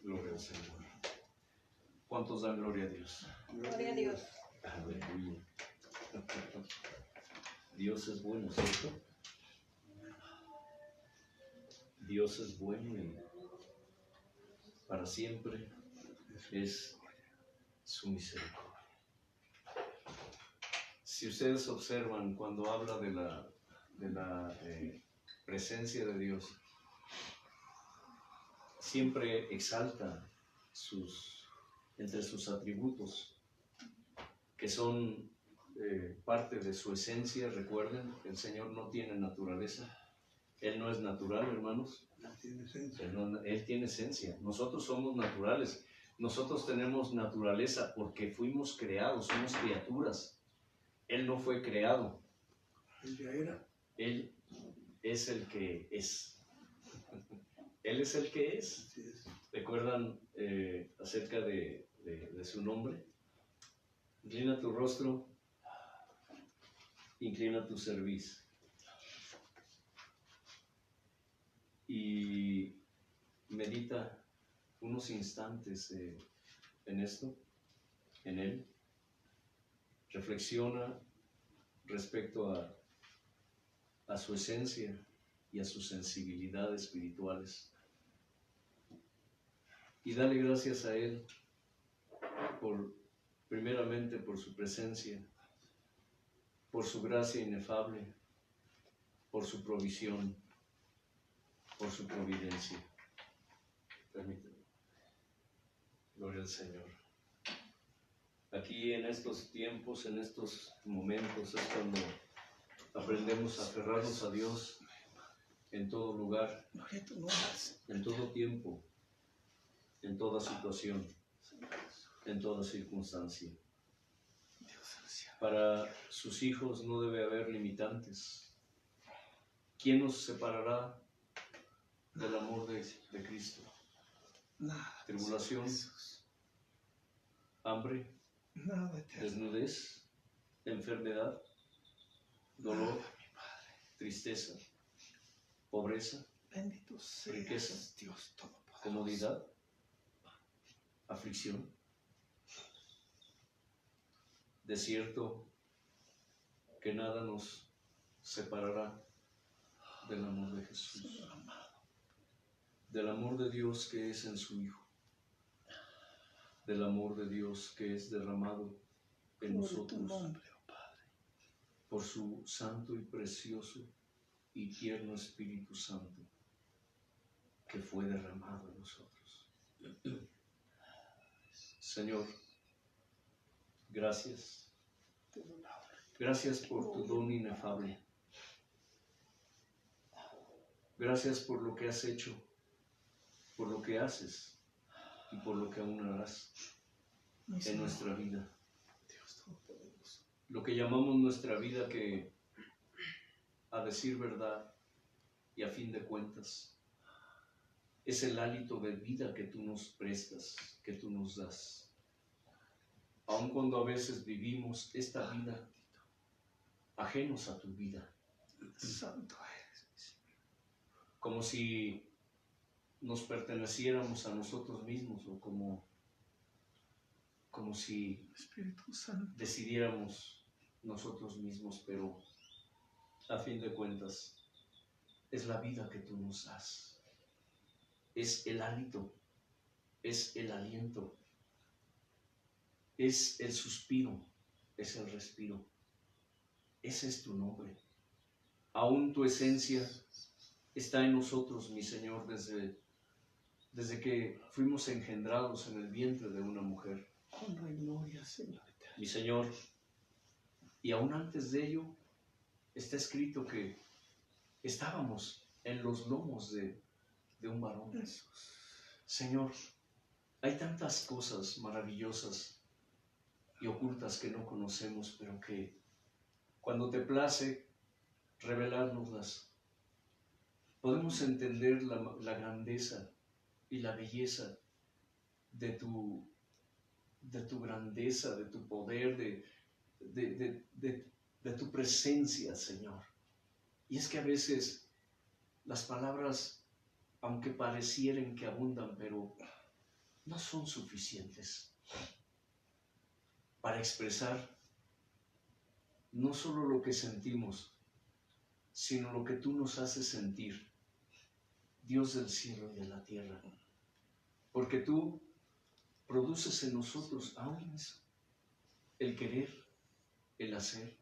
Gloria al Señor. ¿Cuántos dan gloria a Dios? Gloria a Dios. Aleluya. Dios es bueno, ¿cierto? Dios es bueno y para siempre es su misericordia. Si ustedes observan cuando habla de la presencia de Dios, siempre exalta entre sus atributos, que son parte de su esencia. Recuerden, el Señor no tiene naturaleza. Él no es natural, hermanos. Él tiene esencia. Nosotros somos naturales. Nosotros tenemos naturaleza porque fuimos creados, somos criaturas. Él no fue creado. Él ya era. Él es el que es. Él es el que es. Así es. ¿Recuerdan acerca de su nombre? Inclina tu rostro, inclina tu cerviz. Y medita unos instantes en esto, en Él. Reflexiona respecto a su esencia y a su sensibilidad espirituales. Y dale gracias a Él primeramente por su presencia, por su gracia inefable, por su provisión, por su providencia. Permíteme. Gloria al Señor. Aquí en estos tiempos, en estos momentos, es cuando aprendemos a aferrarnos a Dios en todo lugar, en todo tiempo, en toda situación, en toda circunstancia. Para sus hijos no debe haber limitantes. ¿Quién nos separará del amor de Cristo? Tribulación, hambre, desnudez, enfermedad, dolor, tristeza, pobreza, riqueza, comodidad, aflicción, desierto, que nada nos separará del amor de Jesús, del amor de Dios que es en su Hijo, del amor de Dios que es derramado en nosotros por su santo y precioso y tierno Espíritu Santo que fue derramado en nosotros. Señor, gracias. Gracias por tu don inefable. Gracias por lo que has hecho, por lo que haces y por lo que aún harás en nuestra vida. Lo que llamamos nuestra vida, que a decir verdad y a fin de cuentas es el hálito de vida que tú nos prestas, que tú nos das. Aun cuando a veces vivimos esta vida ajenos a tu vida. Santo Como si nos perteneciéramos a nosotros mismos, o como si Espíritu Santo decidiéramos nosotros mismos, pero a fin de cuentas es la vida que tú nos das. Es el hálito, es el aliento, es el suspiro, es el respiro. Ese es tu nombre. Aún tu esencia está en nosotros, mi Señor, desde que fuimos engendrados en el vientre de una mujer. Honra y gloria, Señor. Mi Señor, y aún antes de ello está escrito que estábamos en los lomos de un varón. Señor, hay tantas cosas maravillosas y ocultas que no conocemos, pero que cuando te place revelárnoslas, podemos entender la grandeza y la belleza de tu grandeza, de tu poder, de tu presencia, Señor. Y es que a veces las palabras, aunque parecieren que abundan, pero no son suficientes para expresar no solo lo que sentimos, sino lo que tú nos haces sentir, Dios del cielo y de la tierra. Porque tú produces en nosotros aún eso, el querer, el hacer.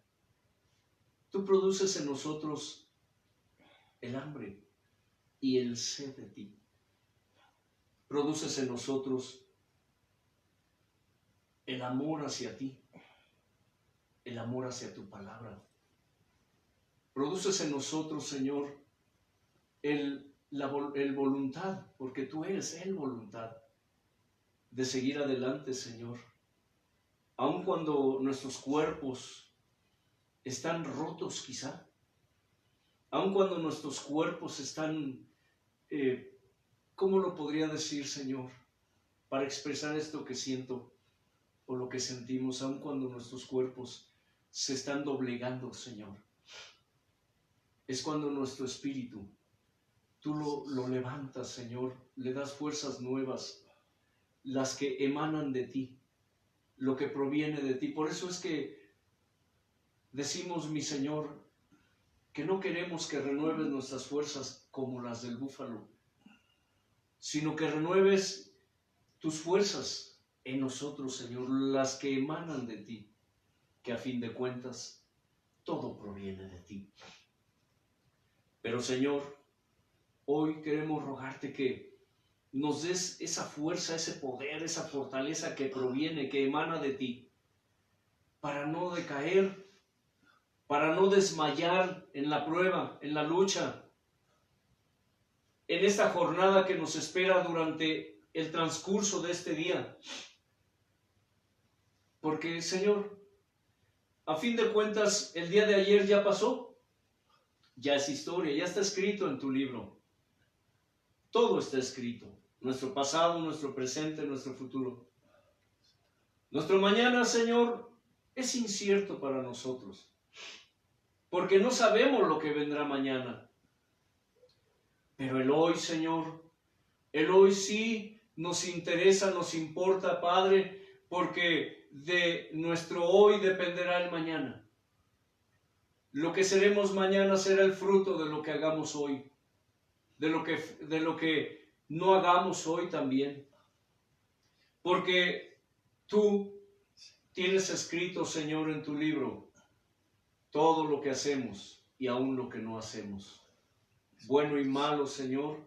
Tú produces en nosotros el hambre y el sed de ti. Produces en nosotros el amor hacia ti, el amor hacia tu palabra. Produces en nosotros, Señor, el voluntad, porque tú eres el voluntad de seguir adelante, Señor. Aun cuando nuestros cuerpos están rotos quizá, aun cuando nuestros cuerpos están, ¿cómo lo podría decir, Señor? Para expresar esto que siento o lo que sentimos, aun cuando nuestros cuerpos se están doblegando, Señor. Es cuando nuestro espíritu, tú lo levantas, Señor, le das fuerzas nuevas, las que emanan de ti, lo que proviene de ti. Por eso es que decimos, mi Señor, que no queremos que renueves nuestras fuerzas como las del búfalo, sino que renueves tus fuerzas en nosotros, Señor, las que emanan de ti, que a fin de cuentas todo proviene de ti. Pero, Señor, hoy queremos rogarte que nos des esa fuerza, ese poder, esa fortaleza que proviene, que emana de ti, para no decaer, para no desmayar en la prueba, en la lucha, en esta jornada que nos espera durante el transcurso de este día. Porque, Señor, a fin de cuentas, el día de ayer ya pasó, ya es historia, ya está escrito en tu libro. Todo está escrito, nuestro pasado, nuestro presente, nuestro futuro. Nuestro mañana, Señor, es incierto para nosotros, porque no sabemos lo que vendrá mañana. Pero el hoy, Señor, el hoy sí nos interesa, nos importa, Padre, porque de nuestro hoy dependerá el mañana. Lo que seremos mañana será el fruto de lo que hagamos hoy, de lo que no hagamos hoy también. Porque tú tienes escrito, Señor, en tu libro todo lo que hacemos y aún lo que no hacemos. Bueno y malo, Señor,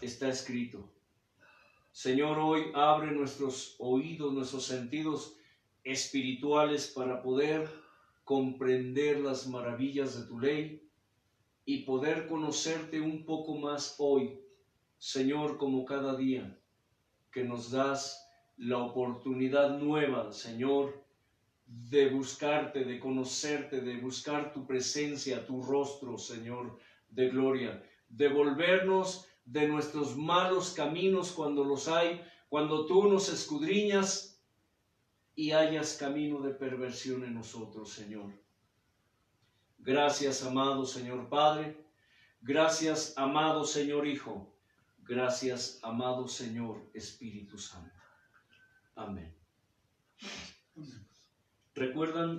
está escrito. Señor, hoy abre nuestros oídos, nuestros sentidos espirituales para poder comprender las maravillas de tu ley y poder conocerte un poco más hoy, Señor, como cada día que nos das la oportunidad nueva, Señor, de buscarte, de conocerte, de buscar tu presencia, tu rostro, Señor, de gloria, de volvernos de nuestros malos caminos cuando los hay, cuando tú nos escudriñas y hayas camino de perversión en nosotros, Señor. Gracias, amado Señor Padre. Gracias, amado Señor Hijo. Gracias, amado Señor Espíritu Santo. Amén. ¿Recuerdan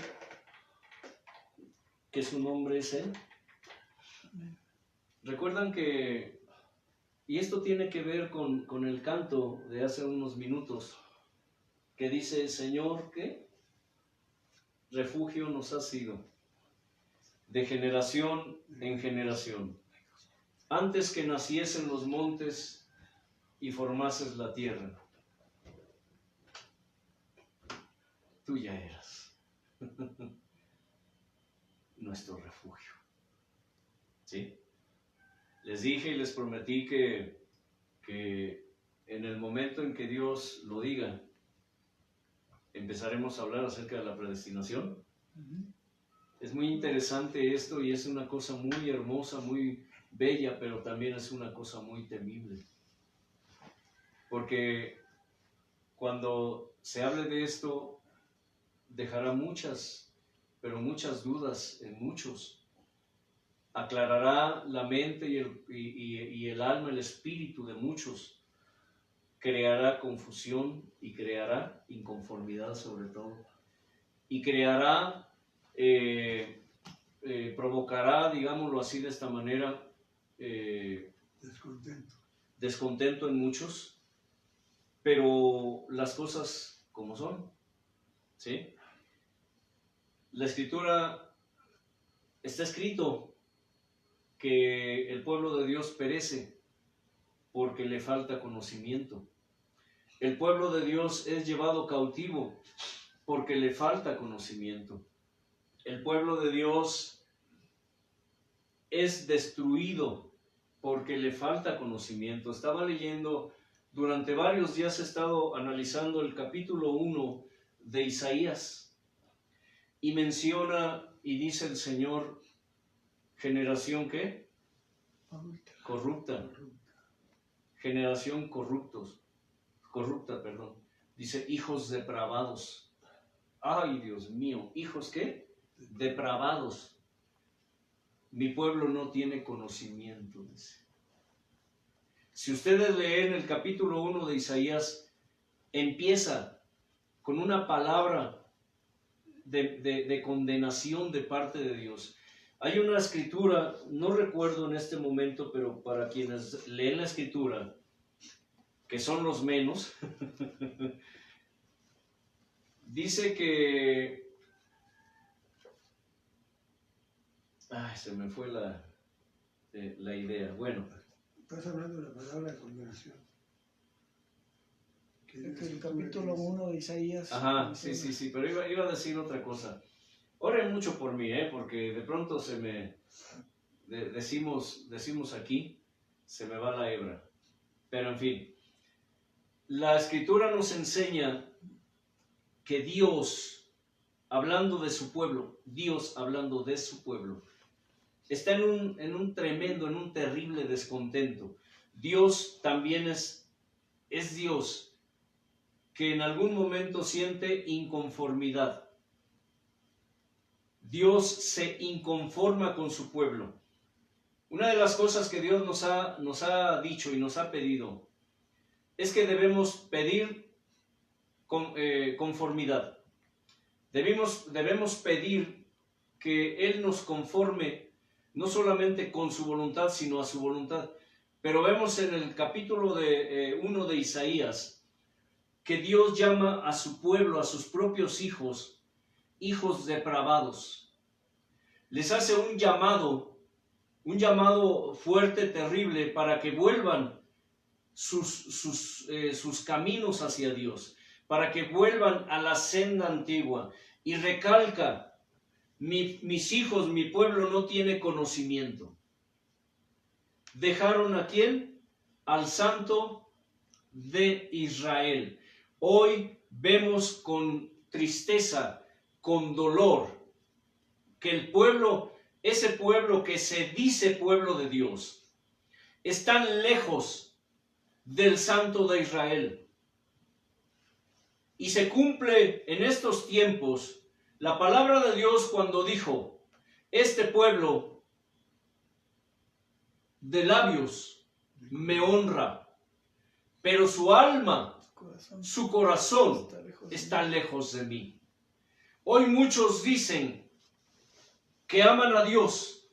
que su nombre es Él? ¿Recuerdan que, y esto tiene que ver con el canto de hace unos minutos, que dice, Señor, ¿qué? Refugio nos ha sido, de generación en generación. Antes que naciesen los montes y formases la tierra, tú ya eras nuestro refugio. ¿Sí? Les dije y les prometí que en el momento en que Dios lo diga, empezaremos a hablar acerca de la predestinación. Es muy interesante esto y es una cosa muy hermosa, muy bella, pero también es una cosa muy temible. Porque cuando se hable de esto, dejará muchas, pero muchas dudas en muchos. Aclarará la mente y el alma, el espíritu de muchos. creará confusión y creará inconformidad sobre todo. Y creará, provocará, digámoslo así de esta manera, descontento en muchos, pero las cosas como son, ¿sí? La Escritura está escrito que el pueblo de Dios perece porque le falta conocimiento. El pueblo de Dios es llevado cautivo porque le falta conocimiento. El pueblo de Dios es destruido porque le falta conocimiento. Estaba leyendo, durante varios días he estado analizando el capítulo 1 de Isaías y menciona y dice el Señor, generación ¿qué? Corrupta. Generación corrupta, perdón. Dice, hijos depravados. Ay, Dios mío, ¿hijos qué? Depravados. Mi pueblo no tiene conocimiento, dice. Si ustedes leen el capítulo 1 de Isaías, empieza con una palabra de condenación de parte de Dios. Hay una escritura, no recuerdo en este momento, pero para quienes leen la escritura, que son los menos, dice que... Ay, se me fue la idea. Bueno. Estás hablando de la palabra de condenación. El capítulo 1 de Isaías. Ajá, sí, pero iba a decir otra cosa. Oren mucho por mí, porque de pronto se me... decimos aquí, se me va la hebra. Pero en fin, la Escritura nos enseña que Dios, hablando de su pueblo, está en un tremendo, en un terrible descontento. Dios también es Dios que en algún momento siente inconformidad. Dios se inconforma con su pueblo. Una de las cosas que Dios nos ha dicho y nos ha pedido es que debemos pedir conformidad. Debemos pedir que Él nos conforme no solamente con su voluntad, sino a su voluntad. Pero vemos en el capítulo 1 de Isaías que Dios llama a su pueblo, a sus propios hijos, hijos depravados. Les hace un llamado fuerte, terrible, para que vuelvan sus caminos hacia Dios, para que vuelvan a la senda antigua. Y recalca, mis hijos, mi pueblo no tiene conocimiento. ¿Dejaron a quién? Al Santo de Israel. Hoy vemos con tristeza, con dolor, que el pueblo, ese pueblo que se dice pueblo de Dios, están lejos del Santo de Israel. Y se cumple en estos tiempos la palabra de Dios cuando dijo, este pueblo de labios me honra, pero su alma, su corazón está lejos de mí. Hoy muchos dicen que aman a Dios.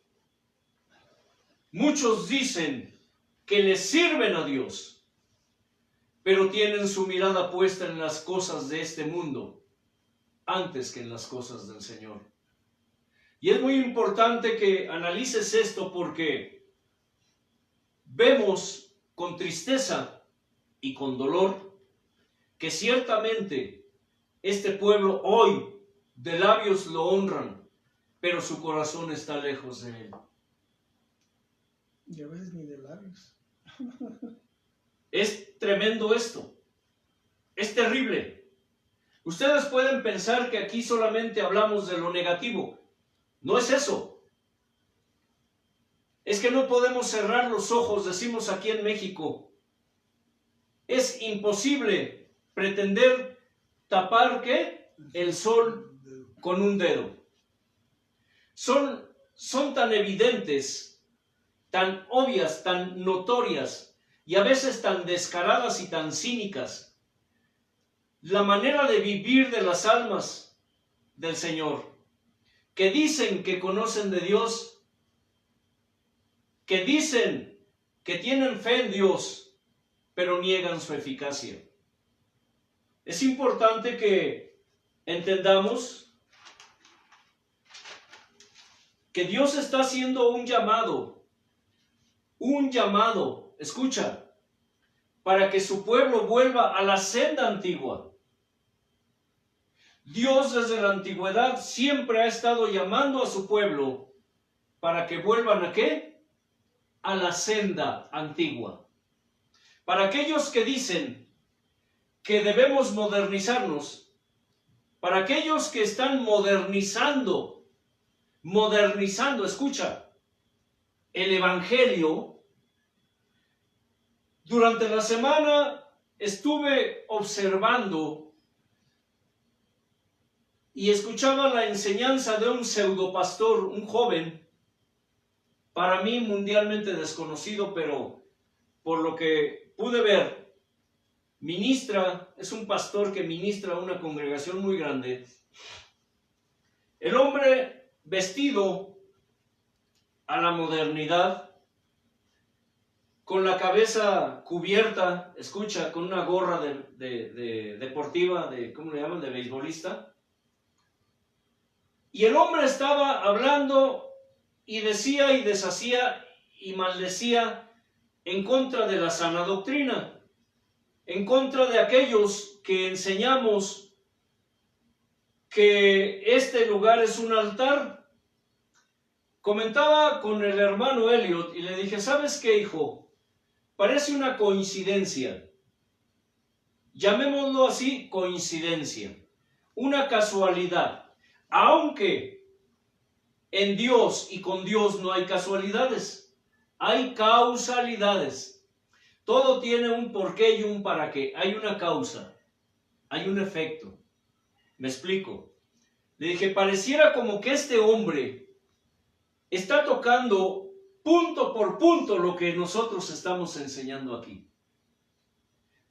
Muchos dicen que le sirven a Dios, pero tienen su mirada puesta en las cosas de este mundo antes que en las cosas del Señor. Y es muy importante que analices esto porque vemos con tristeza y con dolor que ciertamente este pueblo hoy de labios lo honran, pero su corazón está lejos de él. Y a veces ni de labios. Es tremendo esto. Es terrible. Ustedes pueden pensar que aquí solamente hablamos de lo negativo. No es eso. Es que no podemos cerrar los ojos, decimos aquí en México. Es imposible pretender tapar ¿qué? El sol con un dedo. Son tan evidentes, tan obvias, tan notorias y a veces tan descaradas y tan cínicas, la manera de vivir de las almas del Señor, que dicen que conocen de Dios, que dicen que tienen fe en Dios, pero niegan su eficacia. Es importante que entendamos que Dios está haciendo un llamado, escucha, para que su pueblo vuelva a la senda antigua. Dios desde la antigüedad siempre ha estado llamando a su pueblo para que vuelvan ¿a qué? A la senda antigua. Para aquellos que dicen que debemos modernizarnos, para aquellos que están modernizando, escucha, el Evangelio. Durante la semana estuve observando y escuchaba la enseñanza de un pseudopastor, un joven, para mí mundialmente desconocido, pero por lo que pude ver, es un pastor que ministra a una congregación muy grande. El hombre vestido a la modernidad, con la cabeza cubierta, escucha, con una gorra de deportiva, ¿cómo le llaman? De beisbolista. Y el hombre estaba hablando y decía y deshacía y maldecía en contra de la sana doctrina, en contra de aquellos que enseñamos que este lugar es un altar. Comentaba con el hermano Elliot y le dije, ¿sabes qué, hijo? Parece una coincidencia. Llamémoslo así, coincidencia. Una casualidad. Aunque en Dios y con Dios no hay casualidades, hay causalidades. Todo tiene un porqué y un para qué. Hay una causa, hay un efecto. ¿Me explico? Le dije, pareciera como que este hombre está tocando punto por punto lo que nosotros estamos enseñando aquí.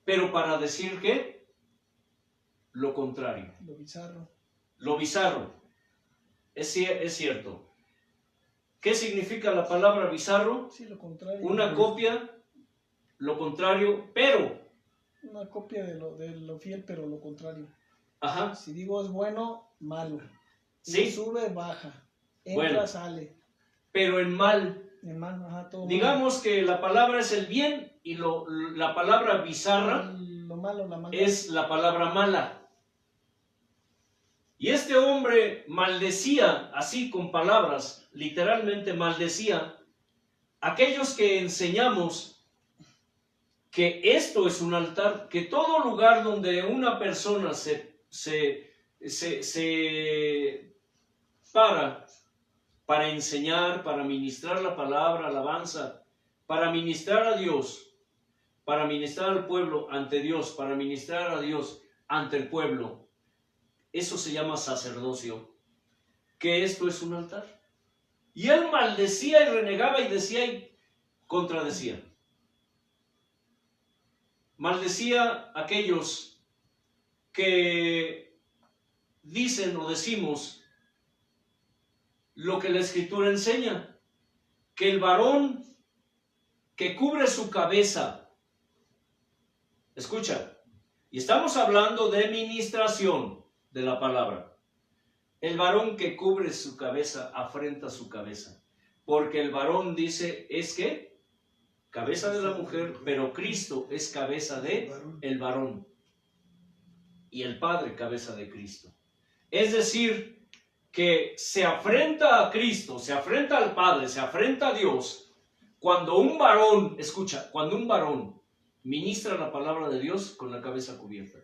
Pero para decir que lo contrario. Lo bizarro. Lo bizarro. Es cierto. ¿Qué significa la palabra bizarro? Sí, lo contrario. Una copia, lo contrario, pero. Una copia de lo fiel, pero lo contrario. Ajá. Si digo es bueno, malo. Sí. Si sube, baja. Entra, Bueno, sale. Pero en mal. En mal, ajá, todo Digamos que la palabra es el bien y la palabra bizarra lo malo, la maldad. es la palabra mala. Y este hombre maldecía, así con palabras, literalmente maldecía, aquellos que enseñamos que esto es un altar, que todo lugar donde una persona se para enseñar, para ministrar la palabra, alabanza, para ministrar a Dios, para ministrar al pueblo ante Dios, para ministrar a Dios ante el pueblo. Eso se llama sacerdocio, que esto es un altar. Y él maldecía y renegaba y decía y contradecía. Maldecía a aquellos que dicen o decimos lo que la Escritura enseña, que el varón que cubre su cabeza, escucha, y estamos hablando de ministración de la palabra, el varón que cubre su cabeza afrenta su cabeza, porque el varón dice, es que cabeza de la mujer, pero Cristo es cabeza de el varón, y el Padre cabeza de Cristo. Es decir, que se afrenta a Cristo, se afrenta al Padre, se afrenta a Dios, cuando un varón, escucha, cuando un varón ministra la palabra de Dios con la cabeza cubierta.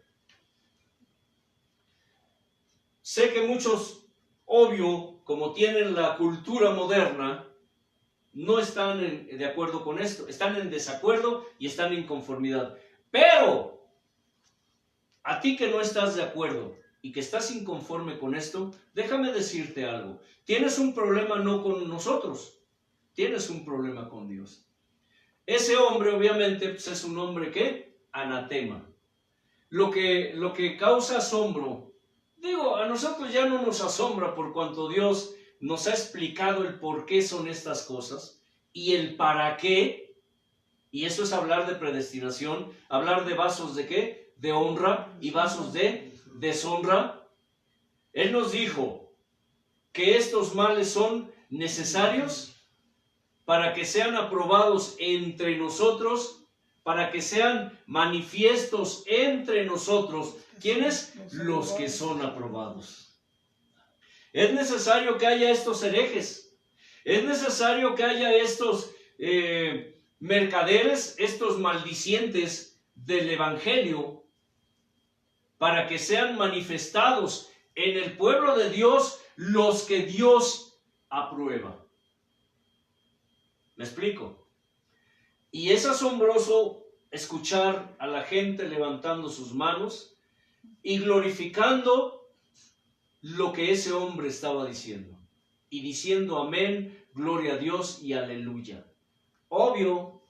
Sé que muchos, obvio, como tienen la cultura moderna, no están de acuerdo con esto, están en desacuerdo y están en conformidad. Pero, a ti que no estás de acuerdo y que estás inconforme con esto, déjame decirte algo. Tienes un problema no con nosotros, tienes un problema con Dios. ese hombre obviamente pues, es un hombre que anatema. Lo que causa asombro, digo, a nosotros ya no nos asombra por cuanto Dios nos ha explicado el por qué son estas cosas y el para qué, y eso es hablar de predestinación, hablar de vasos de qué, de honra y vasos de deshonra. Él nos dijo que estos males son necesarios para que sean aprobados entre nosotros, para que sean manifiestos entre nosotros. ¿Quiénes? Los que son aprobados. Es necesario que haya estos herejes, es necesario que haya estos mercaderes, estos maldicientes del evangelio, para que sean manifestados en el pueblo de Dios los que Dios aprueba. ¿Me explico? Y es asombroso escuchar a la gente levantando sus manos y glorificando lo que ese hombre estaba diciendo. Y diciendo amén, gloria a Dios y aleluya. Obvio,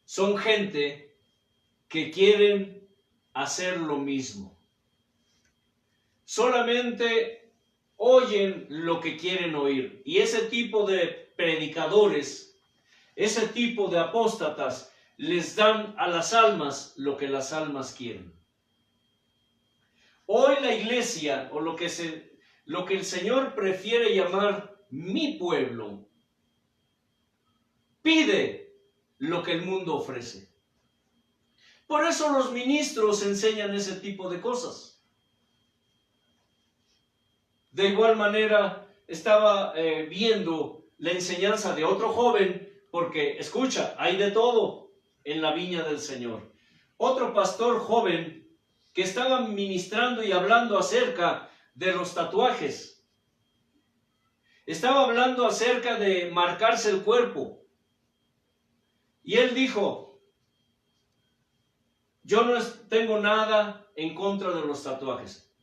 son gente que quieren hacer lo mismo. Solamente oyen lo que quieren oír. Y ese tipo de predicadores, ese tipo de apóstatas, les dan a las almas lo que las almas quieren. Hoy la iglesia, o lo que el Señor prefiere llamar mi pueblo, pide lo que el mundo ofrece. Por eso los ministros enseñan ese tipo de cosas. De igual manera, estaba viendo la enseñanza de otro joven, porque, escucha, hay de todo en la viña del Señor. Otro pastor joven que estaba ministrando y hablando acerca de los tatuajes. Estaba hablando acerca de marcarse el cuerpo. Y él dijo, yo no tengo nada en contra de los tatuajes.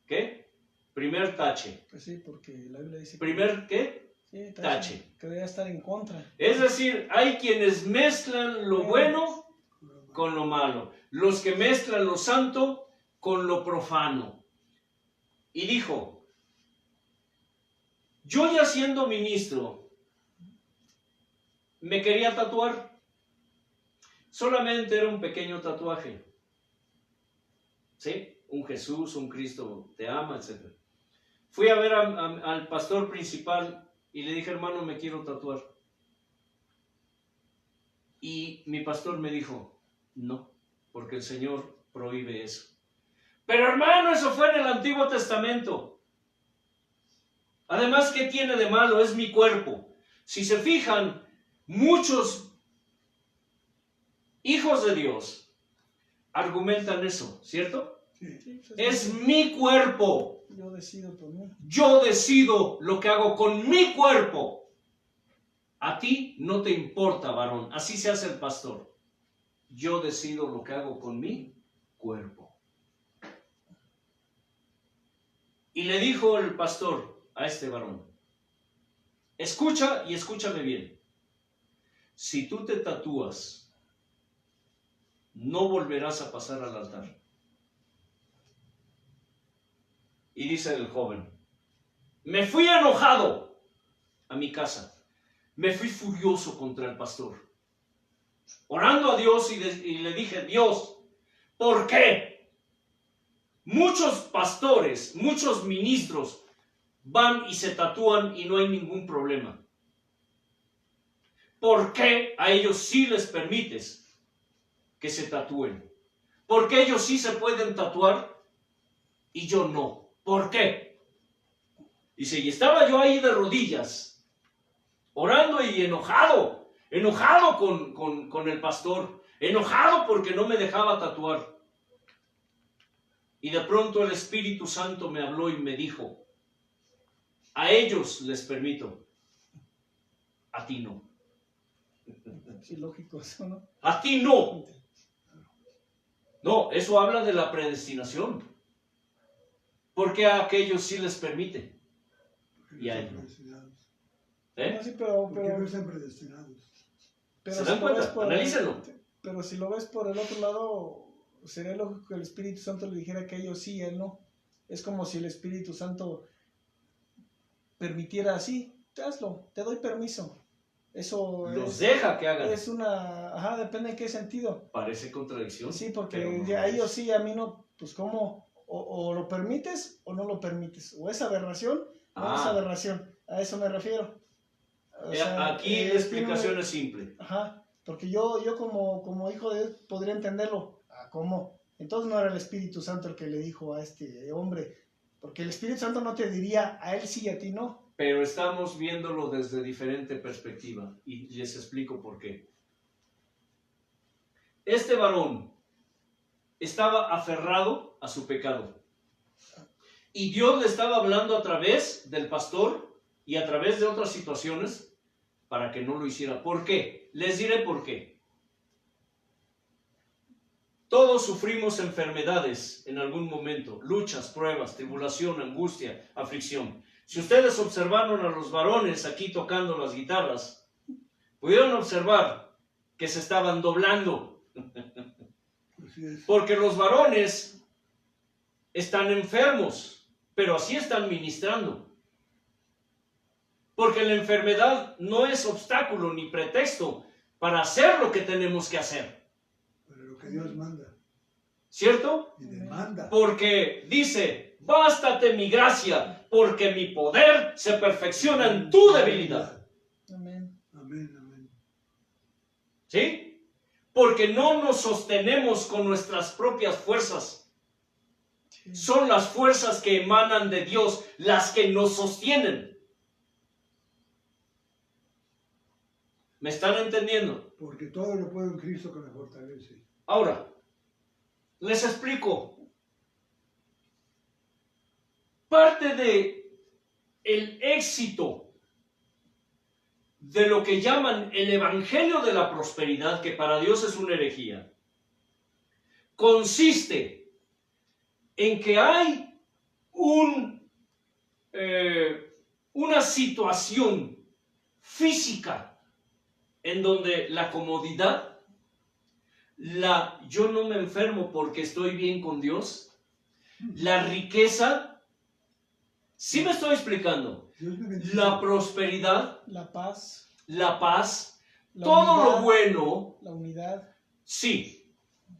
¿Qué? Primer tache. Pues sí, porque la Biblia dice... Primer, ¿qué? Sí, tache. Que debe estar en contra. Es decir, hay quienes mezclan lo bueno con lo malo. Los que mezclan lo santo con lo profano. Y dijo, yo ya siendo ministro, me quería tatuar. Solamente era un pequeño tatuaje. ¿Sí? Un Jesús, un Cristo te ama, etc. Fui a ver al pastor principal y le dije, hermano, me quiero tatuar. Y mi pastor me dijo, no, porque el Señor prohíbe eso. Pero hermano, eso fue en el Antiguo Testamento. Además, ¿qué tiene de malo? Es mi cuerpo. Si se fijan, muchos hijos de Dios argumentan eso, ¿cierto? Sí. Es mi cuerpo. Yo decido por mí. Yo decido lo que hago con mi cuerpo. A ti no te importa, varón. Así se hace el pastor. Yo decido lo que hago con mi cuerpo. Y le dijo el pastor a este varón, escucha y escúchame bien. Si tú te tatúas, no volverás a pasar al altar. Y dice el joven, me fui enojado a mi casa. Me fui furioso contra el pastor. Orando a Dios y le dije, Dios, ¿por qué? Muchos pastores, muchos ministros van y se tatúan y no hay ningún problema. ¿Por qué a ellos sí les permites que se tatúen? ¿Por qué ellos sí se pueden tatuar y yo no? ¿Por qué? Dice, y estaba yo ahí de rodillas, orando y enojado con el pastor, enojado porque no me dejaba tatuar. Y de pronto el Espíritu Santo me habló y me dijo, a ellos les permito, a ti no. Sí, lógico eso, ¿no? A ti no. No, eso habla de la predestinación. Porque a aquellos sí les permite. Y a ellos. Predestinados. ¿Eh? No, sí, pero Porque no están predestinados. Pero ¿Se si dan lo ves cuenta? por- Analícenlo. Pero si lo ves por el otro lado, sería lógico que el Espíritu Santo le dijera que ellos sí, él no. Es como si el Espíritu Santo permitiera así, hazlo, te doy permiso. Eso Los deja que hagan. es una... Ajá, depende en qué sentido. Parece contradicción. Sí, porque pero no a es. ellos sí, a mí no, pues cómo, o lo permites o no lo permites. O es aberración o es aberración. A eso me refiero. O sea, Aquí la explicación es simple. Ajá, porque yo como hijo de Dios podría entenderlo. ¿Cómo? Entonces no era el Espíritu Santo el que le dijo a este hombre, porque el Espíritu Santo no te diría a él sí y a ti no. Pero estamos viéndolo desde diferente perspectiva y les explico por qué. Este varón estaba aferrado a su pecado y Dios le estaba hablando a través del pastor y a través de otras situaciones para que no lo hiciera. ¿Por qué? Les diré por qué. Todos sufrimos enfermedades en algún momento, luchas, pruebas, tribulación, angustia, aflicción. Si ustedes observaron a los varones aquí tocando las guitarras, pudieron observar que se estaban doblando. Porque los varones están enfermos, pero así están ministrando. Porque la enfermedad no es obstáculo ni pretexto para hacer lo que tenemos que hacer. Pero lo que Dios manda. ¿Cierto? Y demanda. Porque dice, bástate mi gracia, porque mi poder se perfecciona en tu debilidad. Amén. Amén, amén. ¿Sí? Porque no nos sostenemos con nuestras propias fuerzas. Sí. Son las fuerzas que emanan de Dios las que nos sostienen. ¿Me están entendiendo? Porque todo lo puedo en Cristo que me fortalece. Ahora, les explico. Parte de el éxito de lo que llaman el evangelio de la prosperidad, que para Dios es una herejía, consiste en que hay una situación física en donde la comodidad, yo no me enfermo porque estoy bien con Dios, la riqueza, ¿sí me estoy explicando? La prosperidad, La paz, la paz, la todo unidad, lo bueno, la unidad. sí,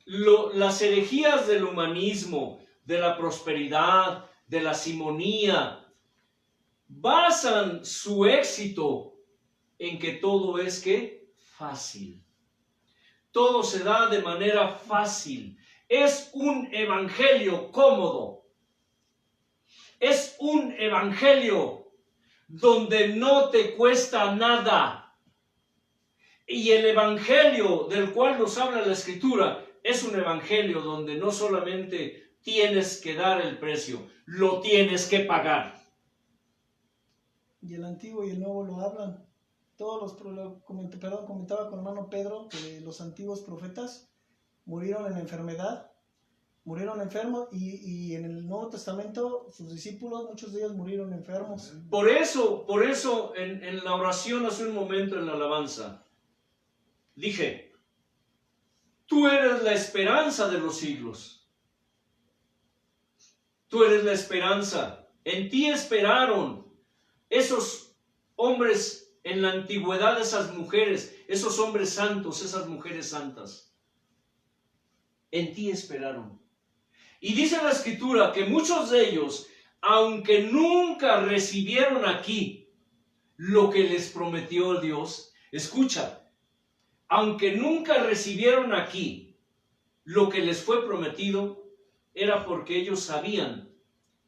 las herejías del humanismo, de la prosperidad, de la simonía, basan su éxito en que todo es ¿qué? Fácil. Todo se da de manera fácil. Es un evangelio cómodo. Es un evangelio donde no te cuesta nada. Y el evangelio del cual nos habla la Escritura es un evangelio donde no solamente tienes que dar el precio, lo tienes que pagar. Y el antiguo y el nuevo lo hablan. Todos comentaba con hermano Pedro que los antiguos profetas murieron en enfermedad, murieron enfermos y en el Nuevo Testamento sus discípulos, muchos de ellos murieron enfermos. Por eso en la oración hace un momento en la alabanza, dije, tú eres la esperanza de los siglos. Tú eres la esperanza. En ti esperaron esos hombres en la antigüedad, esas mujeres, esos hombres santos, esas mujeres santas. En ti esperaron. Y dice la Escritura que muchos de ellos, aunque nunca recibieron aquí lo que les prometió Dios, escucha, aunque nunca recibieron aquí lo que les fue prometido, era porque ellos sabían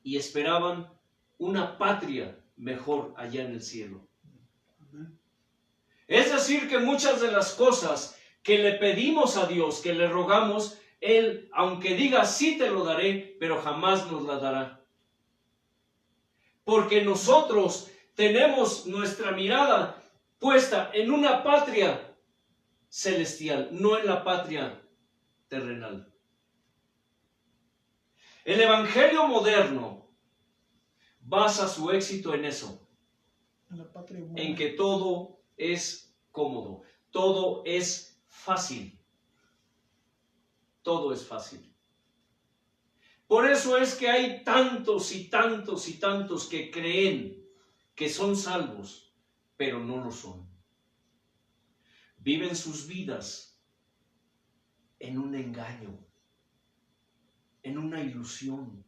y esperaban una patria mejor allá en el cielo. Es decir, que muchas de las cosas que le pedimos a Dios, que le rogamos, Él, aunque diga sí te lo daré, pero jamás nos la dará. Porque nosotros tenemos nuestra mirada puesta en una patria celestial, no en la patria terrenal. El evangelio moderno basa su éxito en eso, En la patria humana. en que todo es cómodo, todo es fácil. Todo es fácil. Por eso es que hay tantos y tantos y tantos que creen que son salvos, pero no lo son. Viven sus vidas en un engaño, en una ilusión,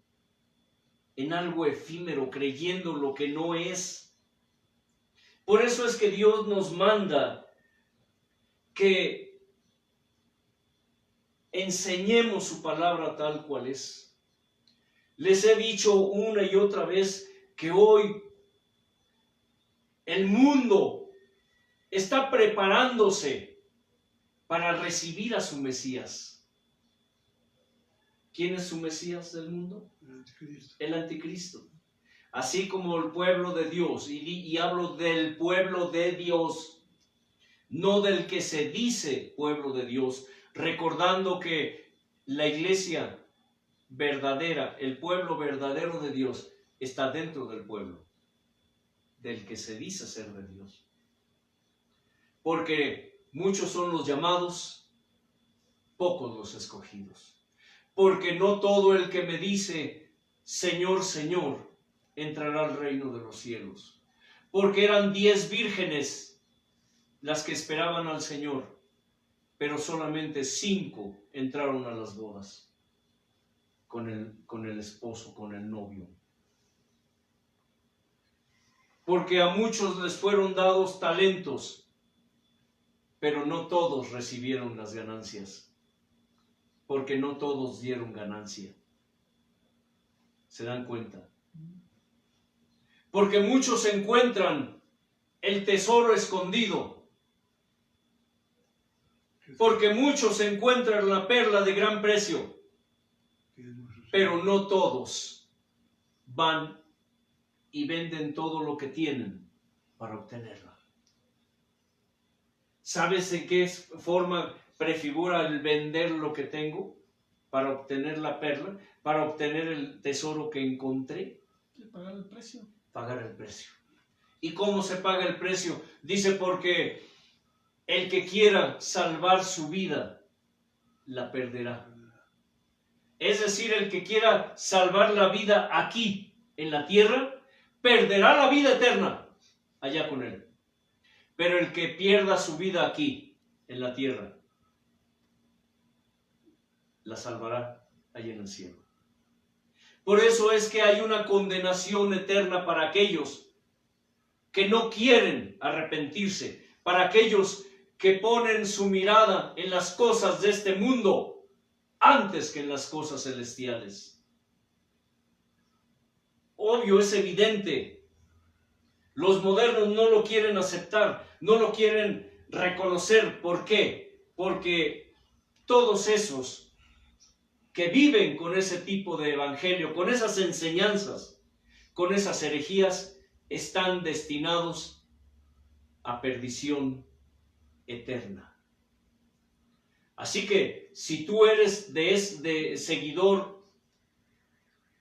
en algo efímero, creyendo lo que no es. Por eso es que Dios nos manda que enseñemos su palabra tal cual es. Les he dicho una y otra vez que hoy el mundo está preparándose para recibir a su Mesías. ¿Quién es su Mesías del mundo? El anticristo. El anticristo. Así como el pueblo de Dios, y hablo del pueblo de Dios, no del que se dice pueblo de Dios, recordando que la iglesia verdadera, el pueblo verdadero de Dios, está dentro del pueblo, del que se dice ser de Dios. Porque muchos son los llamados, pocos los escogidos. Porque no todo el que me dice, Señor, Señor, entrará al reino de los cielos. Porque eran 10 vírgenes las que esperaban al Señor, pero solamente 5 entraron a las bodas con el esposo, con el novio. Porque a muchos les fueron dados talentos, pero no todos recibieron las ganancias, porque no todos dieron ganancia. ¿Se dan cuenta? Porque muchos encuentran el tesoro escondido, porque muchos encuentran la perla de gran precio, pero no todos van y venden todo lo que tienen para obtenerla. ¿Sabes en qué forma prefigura el vender lo que tengo para obtener la perla, para obtener el tesoro que encontré? Pagar el precio. Pagar el precio. ¿Y cómo se paga el precio? Dice, porque el que quiera salvar su vida, la perderá. Es decir, el que quiera salvar la vida aquí, en la tierra, perderá la vida eterna allá con él. Pero el que pierda su vida aquí, en la tierra, la salvará allá en el cielo. Por eso es que hay una condenación eterna para aquellos que no quieren arrepentirse, para aquellos que ponen su mirada en las cosas de este mundo antes que en las cosas celestiales. Obvio, es evidente. Los modernos no lo quieren aceptar, no lo quieren reconocer. ¿Por qué? Porque todos esos que viven con ese tipo de evangelio, con esas enseñanzas, con esas herejías, están destinados a perdición eterna. Así que si tú eres de seguidor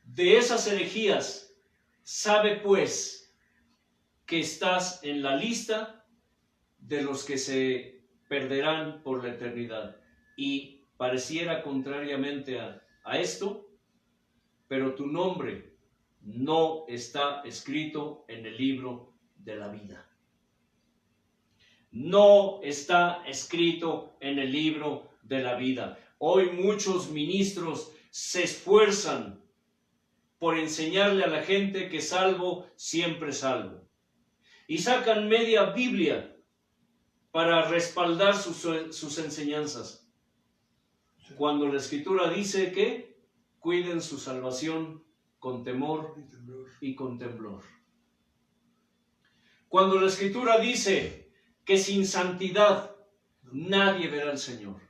de esas herejías, sabe pues que estás en la lista de los que se perderán por la eternidad. Y pareciera contrariamente a esto, pero tu nombre no está escrito en el libro de la vida. No está escrito en el libro de la vida. Hoy muchos ministros se esfuerzan por enseñarle a la gente que salvo, siempre salvo. Y sacan media Biblia para respaldar sus enseñanzas. Cuando la Escritura dice que cuiden su salvación con temor y con temblor. Cuando la Escritura dice que sin santidad nadie verá al Señor.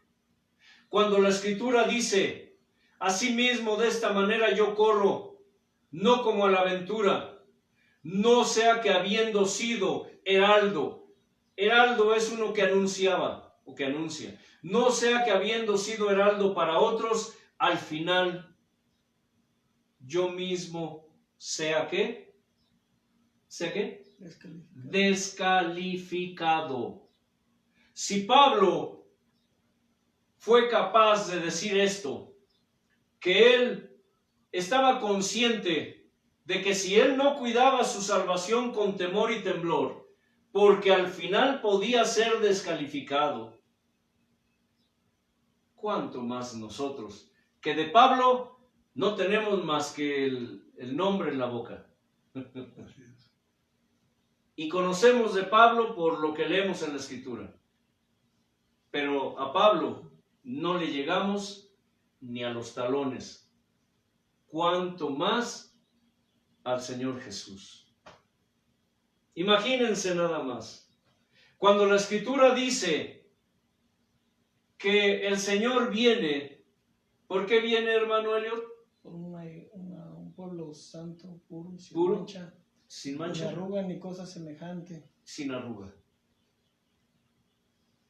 Cuando la Escritura dice, asimismo de esta manera yo corro, no como a la aventura, no sea que habiendo sido heraldo es uno que anunciaba o que anuncia, no sea que habiendo sido heraldo para otros, al final yo mismo sea ¿qué? ¿Sea qué? Descalificado. Si Pablo fue capaz de decir esto, que él estaba consciente de que si él no cuidaba su salvación con temor y temblor, porque al final podía ser descalificado, ¿cuánto más nosotros, que de Pablo no tenemos más que el nombre en la boca? Así es. Y conocemos de Pablo por lo que leemos en la Escritura. Pero a Pablo no le llegamos ni a los talones. Cuánto más al Señor Jesús. Imagínense nada más. Cuando la Escritura dice que el Señor viene, ¿por qué viene, hermano Elliot? Por un pueblo santo, puro, sin Puro, mancha, sin ni mancha, arruga ni cosa semejante. sin arruga.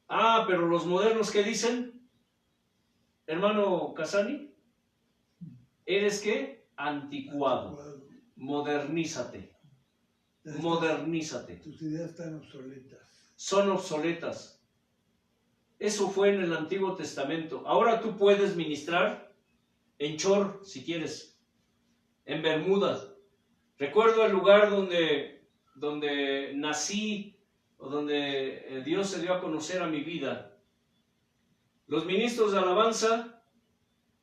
Ah, pero los modernos, ¿qué dicen? Hermano Casani, ¿eres qué? Anticuado. Anticuado. Modernízate. Estas- Modernízate. Tus ideas están obsoletas. Son obsoletas. Eso fue en el Antiguo Testamento. Ahora tú puedes ministrar en chor, si quieres, en bermuda. Recuerdo el lugar donde nací, o donde Dios se dio a conocer a mi vida. Los ministros de alabanza,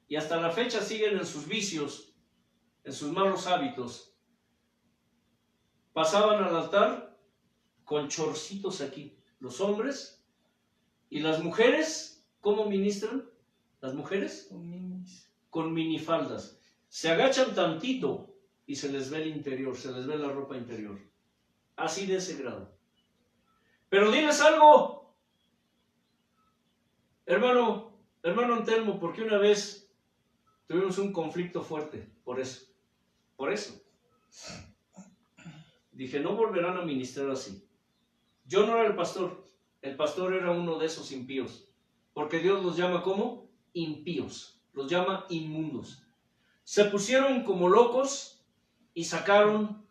y hasta la fecha siguen en sus vicios, en sus malos hábitos, pasaban al altar con chorcitos aquí. Los hombres y las mujeres, ¿cómo ministran? Las mujeres Con minis. con minifaldas. Se agachan tantito y se les ve el interior, se les ve la ropa interior. Así de ese grado. Pero diles algo, hermano Antelmo, porque una vez tuvimos un conflicto fuerte por eso. Por eso. Dije, no volverán a ministrar así. Yo no era el pastor era uno de esos impíos, porque Dios los llama ¿cómo? Impíos, los llama inmundos. Se pusieron como locos y sacaron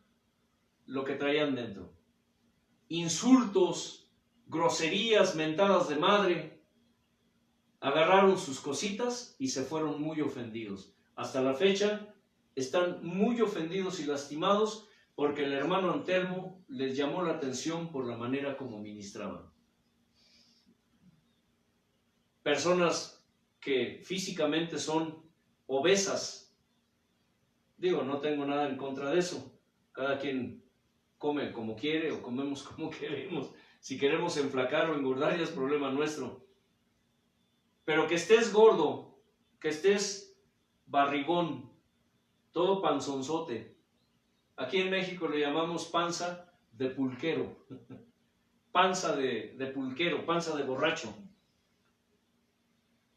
lo que traían dentro. Insultos, groserías, mentadas de madre. Agarraron sus cositas y se fueron muy ofendidos. Hasta la fecha están muy ofendidos y lastimados porque el hermano Antelmo les llamó la atención por la manera como ministraban. Personas que físicamente son obesas. Digo, no tengo nada en contra de eso. Cada quien come como quiere o comemos como queremos. Si queremos enflacar o engordar ya es problema nuestro. Pero que estés gordo, que estés barrigón, todo panzonzote. Aquí en México le llamamos panza de pulquero. Panza de pulquero, panza de borracho.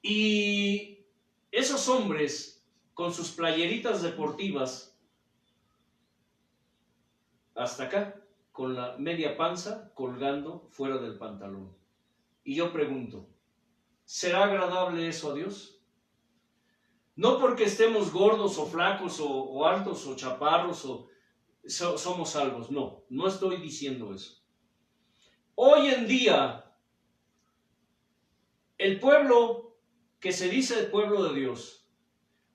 Y esos hombres con sus playeritas deportivas hasta acá, con la media panza colgando fuera del pantalón. Y yo pregunto, ¿será agradable eso a Dios? No porque estemos gordos o flacos o altos o chaparros o somos salvos. No, no estoy diciendo eso. Hoy en día, el pueblo que se dice el pueblo de Dios,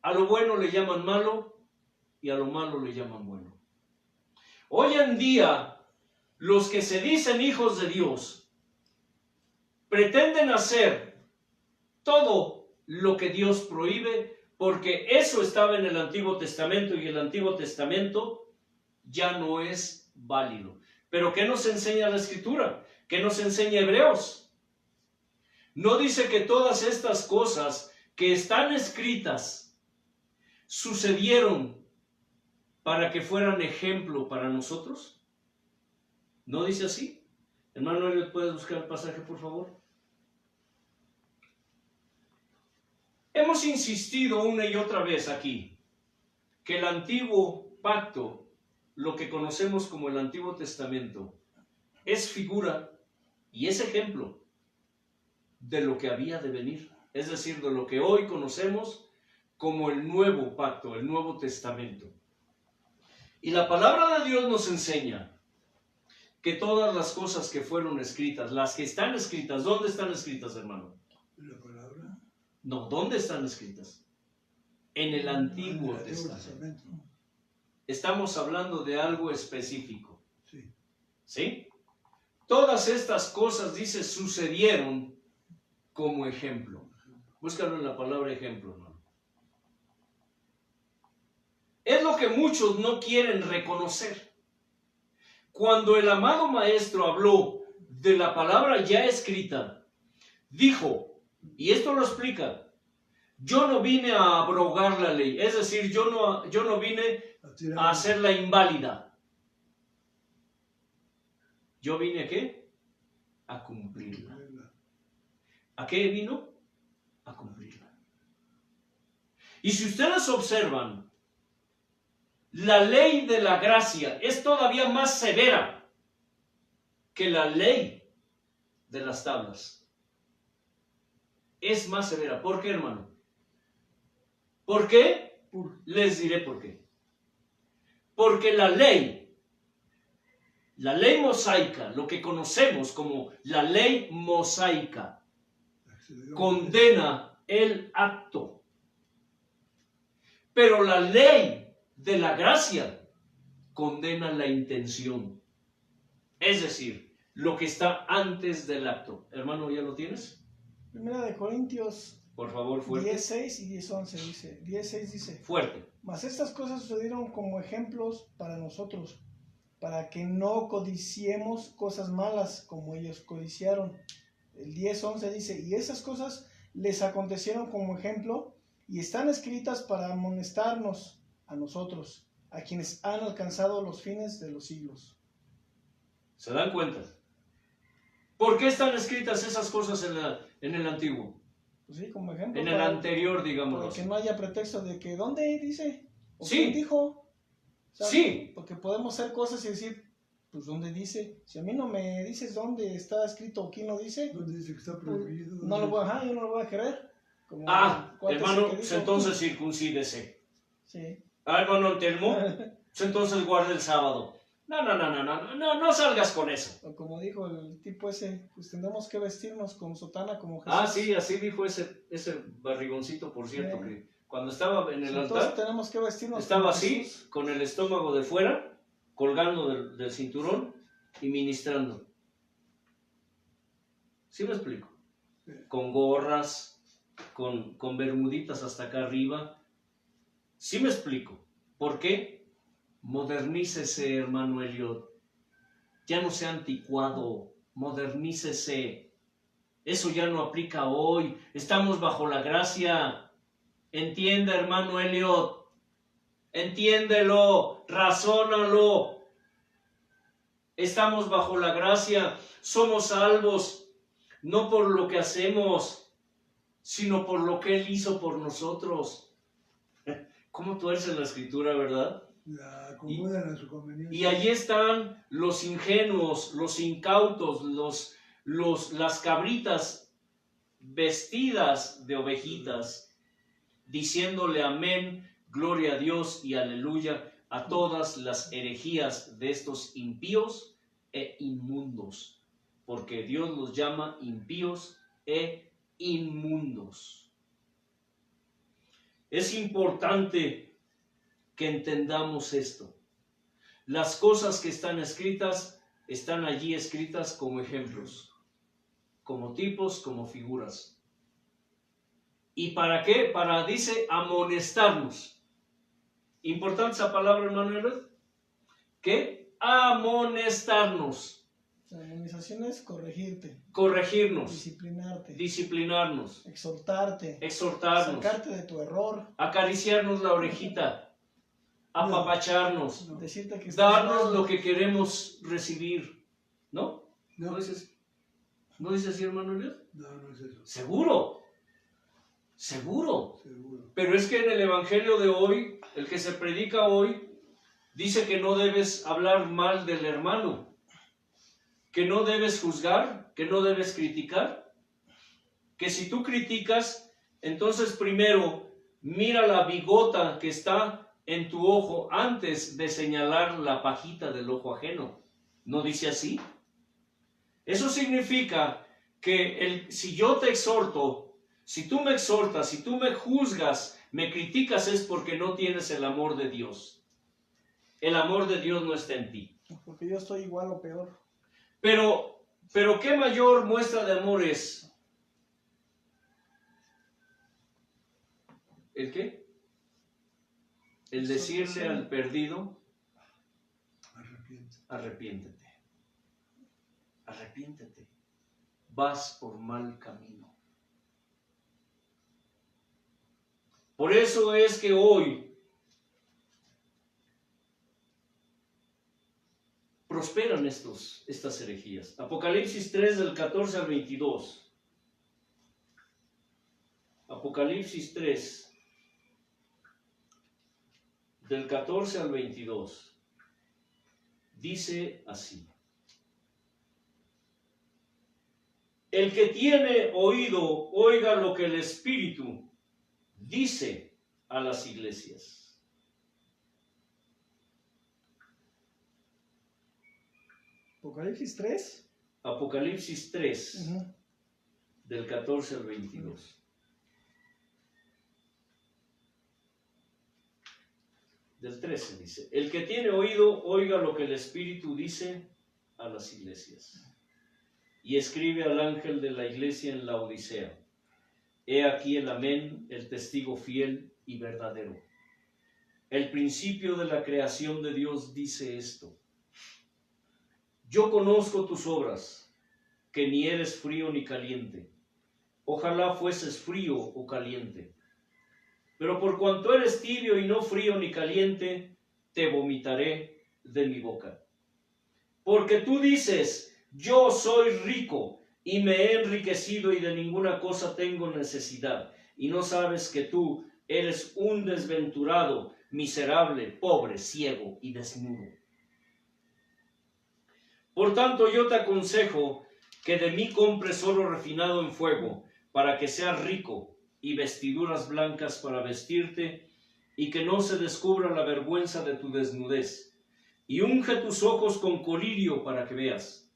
a lo bueno le llaman malo y a lo malo le llaman bueno. Hoy en día, los que se dicen hijos de Dios pretenden hacer todo lo que Dios prohíbe, porque eso estaba en el Antiguo Testamento y el Antiguo Testamento ya no es válido. Pero ¿qué nos enseña la Escritura? ¿Qué nos enseña Hebreos? ¿No dice que todas estas cosas que están escritas sucedieron para que fueran ejemplo para nosotros? ¿No dice así? Hermano Elliot, ¿puedes buscar el pasaje, por favor? Hemos insistido una y otra vez aquí que el antiguo pacto, lo que conocemos como el Antiguo Testamento, es figura y es ejemplo de lo que había de venir, es decir, de lo que hoy conocemos como el nuevo pacto, el Nuevo Testamento. Y la palabra de Dios nos enseña que todas las cosas que fueron escritas, las que están escritas, ¿dónde están escritas, hermano? La palabra. No, ¿dónde están escritas? En el Antiguo Testamento. Estamos hablando de algo específico. Sí. ¿Sí? Todas estas cosas, dice, sucedieron como ejemplo. Búscalo en la palabra ejemplo, hermano. Es lo que muchos no quieren reconocer. Cuando el amado maestro habló de la palabra ya escrita, dijo, y esto lo explica, yo no vine a abrogar la ley, es decir, yo no vine a hacerla inválida. Yo vine ¿a qué? A cumplirla. ¿A qué vino? A cumplirla. Y si ustedes observan, la ley de la gracia es todavía más severa que la ley de las tablas. Es más severa. ¿Por qué, hermano? ¿Por qué? Les diré por qué. Porque la ley mosaica, lo que conocemos como la ley mosaica, condena el acto. Pero la ley de la gracia condena la intención. Es decir, lo que está antes del acto. Hermano, ¿ya lo tienes? Primera de Corintios, por favor, fuerte. 10:6 y 10:11 dice. 10:6 dice. Fuerte. Mas estas cosas sucedieron como ejemplos para nosotros, para que no codiciemos cosas malas como ellos codiciaron. El 10:11 dice, y esas cosas les acontecieron como ejemplo y están escritas para amonestarnos a nosotros, a quienes han alcanzado los fines de los siglos. ¿Se dan cuenta? ¿Por qué están escritas esas cosas en el antiguo? Pues sí, como ejemplo. En el anterior, digamos. Para que no haya pretexto de que, ¿dónde dice? ¿O sí. quién dijo? ¿Sabes? Sí. Porque podemos hacer cosas y decir, pues ¿dónde dice? Si a mí no me dices dónde está escrito o quién lo dice, ¿Dónde dice que está prohibido? No lo voy, yo no lo voy a creer. Como hermano, pues entonces circuncídese. Sí. Hermano Antelmo, pues entonces guarda el sábado. No salgas con eso. O como dijo el tipo ese, pues tendremos que vestirnos con sotana como Jesús. Sí, así dijo ese barrigoncito, por cierto, que cuando estaba en el altar, tenemos que vestirnos estaba así, Jesús, con el estómago de fuera, colgando del cinturón y ministrando. ¿Sí me explico? Sí. Con gorras, con bermuditas hasta acá arriba. ¿Sí me explico? ¿Por qué? Modernícese, hermano Elliot. Ya no sea anticuado. Modernícese. Eso ya no aplica hoy. Estamos bajo la gracia. Entienda, hermano Elliot. Entiéndelo. Razónalo. Estamos bajo la gracia. Somos salvos. No por lo que hacemos, sino por lo que Él hizo por nosotros. ¿Cómo tuerce la escritura, verdad? La acomodan a su conveniencia. Y allí están los ingenuos, los incautos, las cabritas vestidas de ovejitas, diciéndole amén, gloria a Dios y aleluya a todas las herejías de estos impíos e inmundos, porque Dios los llama impíos e inmundos. Es importante que entendamos esto. Las cosas que están escritas, están allí escritas como ejemplos, como tipos, como figuras. ¿Y para qué? Para, dice, amonestarnos. ¿Importante esa palabra, hermano Herbert? ¿Qué? Amonestarnos. La amonestación es corregirte. Corregirnos. Disciplinarte. Disciplinarnos. Exhortarte. Exhortarnos. Sacarte de tu error. Acariciarnos la orejita. Apapacharnos. Decirte que darnos mal, lo que queremos recibir. ¿No? No. ¿No dices así, hermano Elias? No es eso. Seguro. Pero es que en el evangelio de hoy, el que se predica hoy, dice que no debes hablar mal del hermano, que no debes juzgar, que no debes criticar, que si tú criticas, entonces primero mira la bigota que está en tu ojo antes de señalar la pajita del ojo ajeno. ¿No dice así? Eso significa que si yo te exhorto, si tú me exhortas, si tú me juzgas, me criticas, es porque no tienes el amor de Dios. El amor de Dios no está en ti. Porque yo estoy igual o peor. Pero ¿qué mayor muestra de amor es? ¿El qué? El decirle al perdido, arrepiéntete. Arrepiéntete. Vas por mal camino. Por eso es que hoy prosperan estas herejías. Apocalipsis 3 del 14 al 22. Apocalipsis 3 del 14 al 22. Dice así: el que tiene oído, oiga lo que el Espíritu dice a las iglesias. Apocalipsis 3. Apocalipsis 3, del 14 al 22. Del 13 dice: el que tiene oído, oiga lo que el Espíritu dice a las iglesias. Y escribe al ángel de la iglesia en la Odisea: he aquí el amén, el testigo fiel y verdadero. El principio de la creación de Dios dice esto: yo conozco tus obras, que ni eres frío ni caliente. Ojalá fueses frío o caliente. Pero por cuanto eres tibio y no frío ni caliente, te vomitaré de mi boca. Porque tú dices: yo soy rico y me he enriquecido y de ninguna cosa tengo necesidad, y no sabes que tú eres un desventurado, miserable, pobre, ciego y desnudo. Por tanto, yo te aconsejo que de mí compres oro refinado en fuego, para que seas rico, y vestiduras blancas para vestirte, y que no se descubra la vergüenza de tu desnudez, y unge tus ojos con colirio para que veas.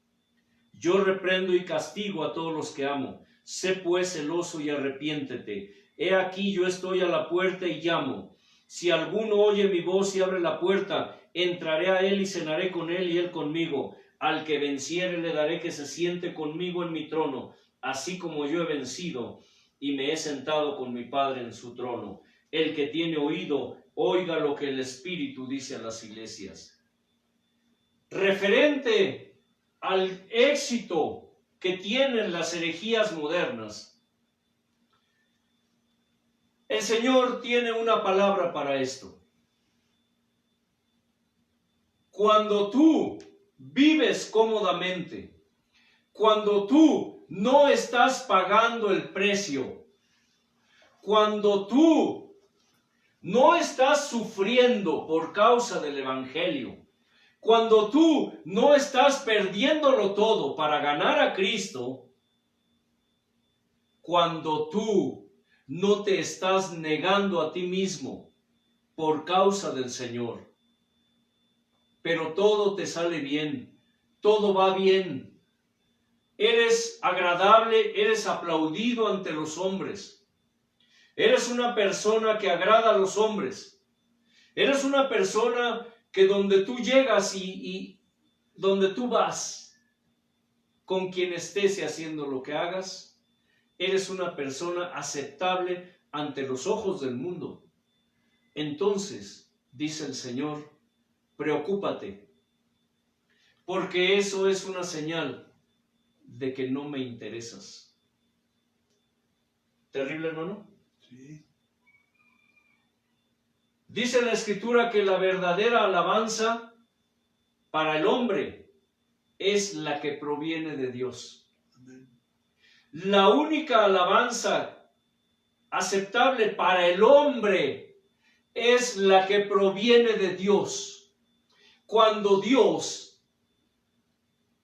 Yo reprendo y castigo a todos los que amo. Sé pues celoso y arrepiéntete. He aquí yo estoy a la puerta y llamo. Si alguno oye mi voz y abre la puerta, entraré a él y cenaré con él y él conmigo. Al que venciere le daré que se siente conmigo en mi trono, así como yo he vencido y me he sentado con mi Padre en su trono. El que tiene oído, oiga lo que el Espíritu dice a las iglesias. Referente al éxito que tienen las herejías modernas, el Señor tiene una palabra para esto. Cuando tú vives cómodamente, cuando tú no estás pagando el precio, cuando tú no estás sufriendo por causa del Evangelio, cuando tú no estás perdiéndolo todo para ganar a Cristo, cuando tú no te estás negando a ti mismo por causa del Señor, pero todo te sale bien, todo va bien, eres agradable, eres aplaudido ante los hombres, eres una persona que agrada a los hombres, eres una persona que donde tú llegas y donde tú vas, con quien estés y haciendo lo que hagas, eres una persona aceptable ante los ojos del mundo. Entonces, dice el Señor, preocúpate, porque eso es una señal de que no me interesas. ¿Terrible, hermano? Sí. Dice la Escritura que la verdadera alabanza para el hombre es la que proviene de Dios. Amén. La única alabanza aceptable para el hombre es la que proviene de Dios. Cuando Dios,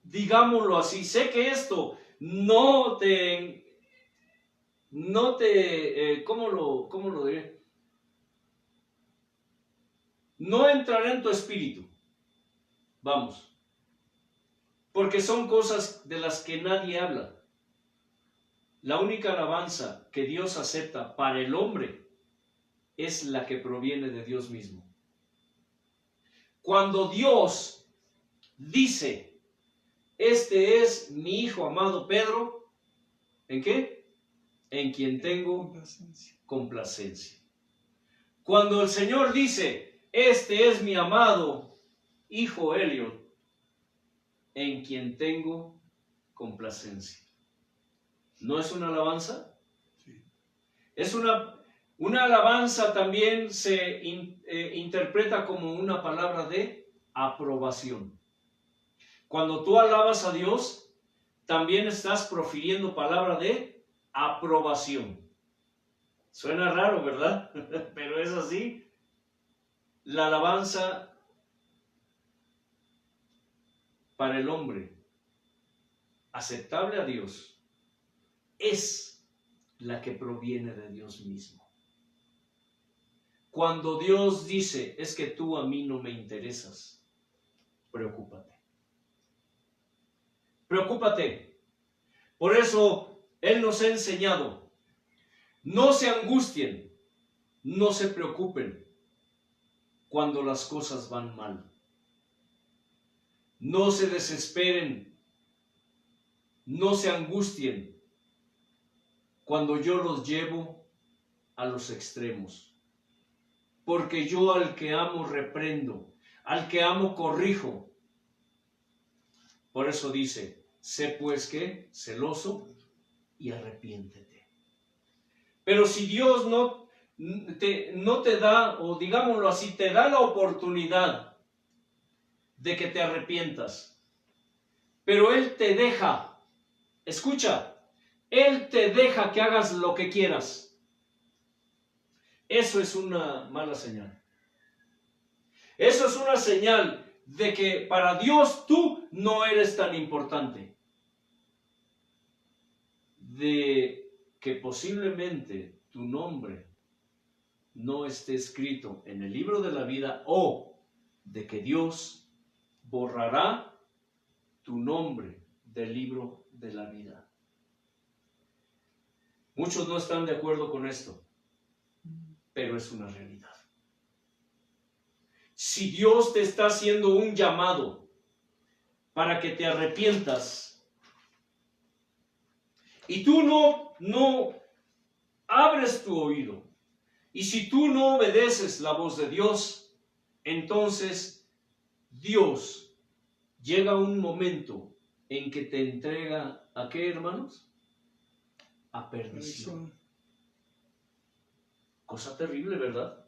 digámoslo así, sé que esto no te ¿cómo lo diré? No entrará en tu espíritu. Vamos. porque son cosas de las que nadie habla. La única alabanza que Dios acepta para el hombre es la que proviene de Dios mismo. Cuando Dios dice, este es mi hijo amado Pedro, ¿en qué? En quien tengo complacencia. Cuando el Señor dice, este es mi amado hijo Elliot, en quien tengo complacencia. ¿No es una alabanza? Sí. Es una alabanza también se interpreta como una palabra de aprobación. Cuando tú alabas a Dios, también estás profiriendo palabra de aprobación. Suena raro, ¿verdad? Pero es así. La alabanza para el hombre aceptable a Dios es la que proviene de Dios mismo. Cuando Dios dice, es que tú a mí no me interesas, preocúpate. Preocúpate. Por eso Él nos ha enseñado, no se angustien, no se preocupen cuando las cosas van mal. No se desesperen, no se angustien cuando yo los llevo a los extremos. Porque yo al que amo reprendo, al que amo corrijo. Por eso dice, sé pues que celoso y arrepiéntete. Pero si Dios no te da, o digámoslo así, te da la oportunidad de que te arrepientas, pero Él te deja, escucha, Él te deja que hagas lo que quieras. Eso es una mala señal. Eso es una señal de que para Dios tú no eres tan importante. De que posiblemente tu nombre no esté escrito en el libro de la vida, o de que Dios borrará tu nombre del libro de la vida. Muchos no están de acuerdo con esto, pero es una realidad. Si Dios te está haciendo un llamado para que te arrepientas y tú no abres tu oído, y si tú no obedeces la voz de Dios, entonces Dios llega un momento en que te entrega ¿a qué, hermanos? A perdición. Cosa terrible, ¿verdad?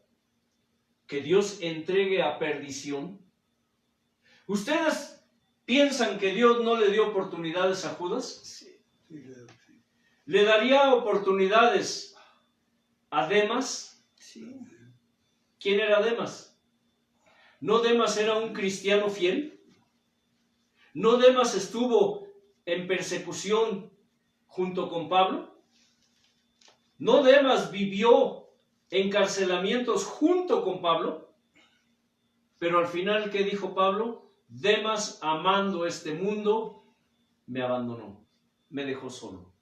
Que Dios entregue a perdición. ¿Ustedes piensan que Dios no le dio oportunidades a Judas? Sí, claro, sí. ¿Le daría oportunidades a Demas? Sí. ¿Quién era Demas? ¿No Demas era un cristiano fiel? ¿No Demas estuvo en persecución junto con Pablo? ¿No Demas vivió encarcelamientos junto con Pablo? Pero al final, ¿qué dijo Pablo? Demas, amando este mundo, me abandonó, me dejó solo.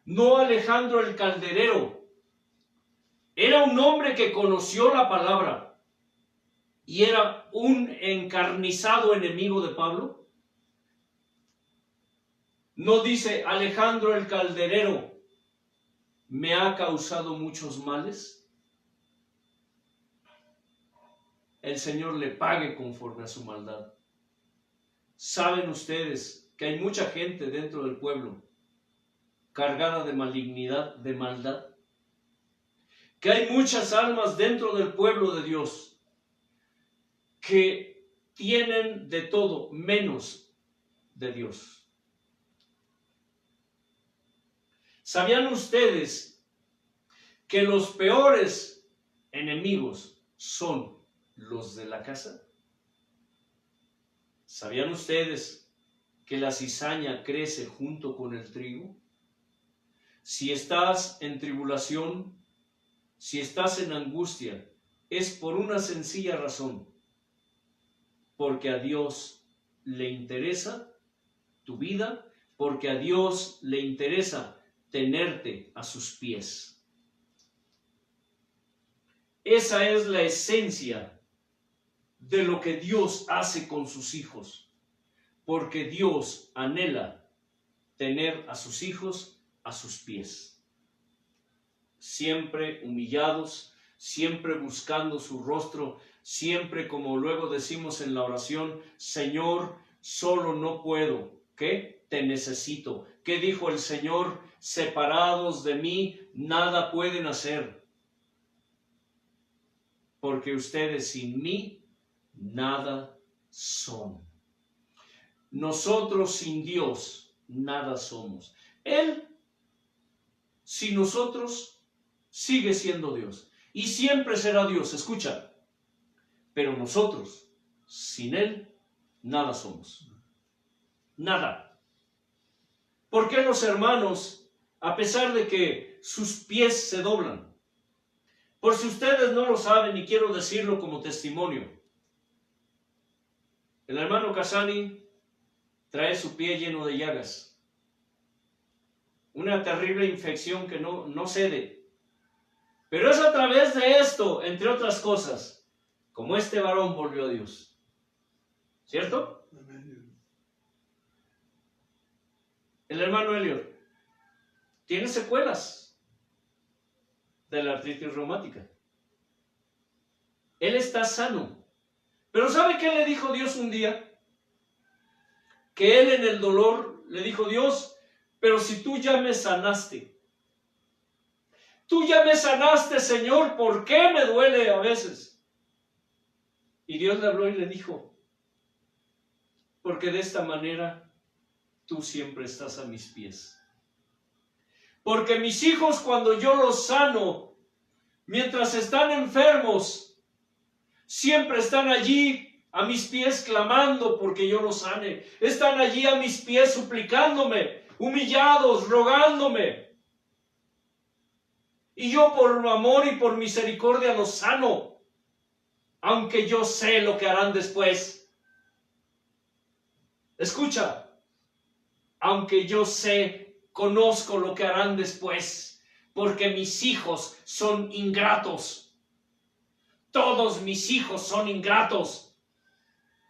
No Alejandro el calderero. Era un hombre que conoció la palabra y era un encarnizado enemigo de Pablo. No dice Alejandro el calderero me ha causado muchos males. El Señor le pague conforme a su maldad. Saben ustedes que hay mucha gente dentro del pueblo cargada de malignidad, de maldad, que hay muchas almas dentro del pueblo de Dios que tienen de todo menos de Dios. ¿Sabían ustedes que los peores enemigos son los de la casa? ¿Sabían ustedes que la cizaña crece junto con el trigo? Si estás en tribulación, si estás en angustia, es por una sencilla razón. porque a Dios le interesa tu vida, porque a Dios le interesa tenerte a sus pies. Esa es la esencia de lo que Dios hace con sus hijos, porque Dios anhela tener a sus hijos a sus pies, siempre humillados, siempre buscando su rostro, siempre, como luego decimos en la oración, Señor, solo no puedo, ¿qué? Te necesito. ¿Qué dijo el Señor? Separados de mí, nada pueden hacer, porque ustedes sin mí, nada son. Nosotros sin Dios, nada somos. Él, sin nosotros, sigue siendo Dios. Y siempre será Dios, escucha. Pero nosotros, sin Él, nada somos. Nada. ¿Por qué los hermanos, a pesar de que sus pies se doblan? Por si ustedes no lo saben y quiero decirlo como testimonio. El hermano Casani trae su pie lleno de llagas. Una terrible infección que no cede. Pero es a través de esto, entre otras cosas, como este varón volvió a Dios. ¿Cierto? El hermano Elliot tiene secuelas de la artritis reumática. Él está sano. Pero ¿sabe qué le dijo Dios un día? Que él en el dolor le dijo, Dios, pero si tú ya me sanaste. Tú ya me sanaste, Señor, ¿por qué me duele a veces? Y Dios le habló y le dijo, porque de esta manera tú siempre estás a mis pies. Porque mis hijos, cuando yo los sano, mientras están enfermos, siempre están allí a mis pies clamando porque yo los sane. Están allí a mis pies suplicándome, humillados, rogándome. Y yo por amor y por misericordia los sano, aunque yo sé lo que harán después. Escucha, aunque yo sé, conozco lo que harán después, porque mis hijos son ingratos. Todos mis hijos son ingratos.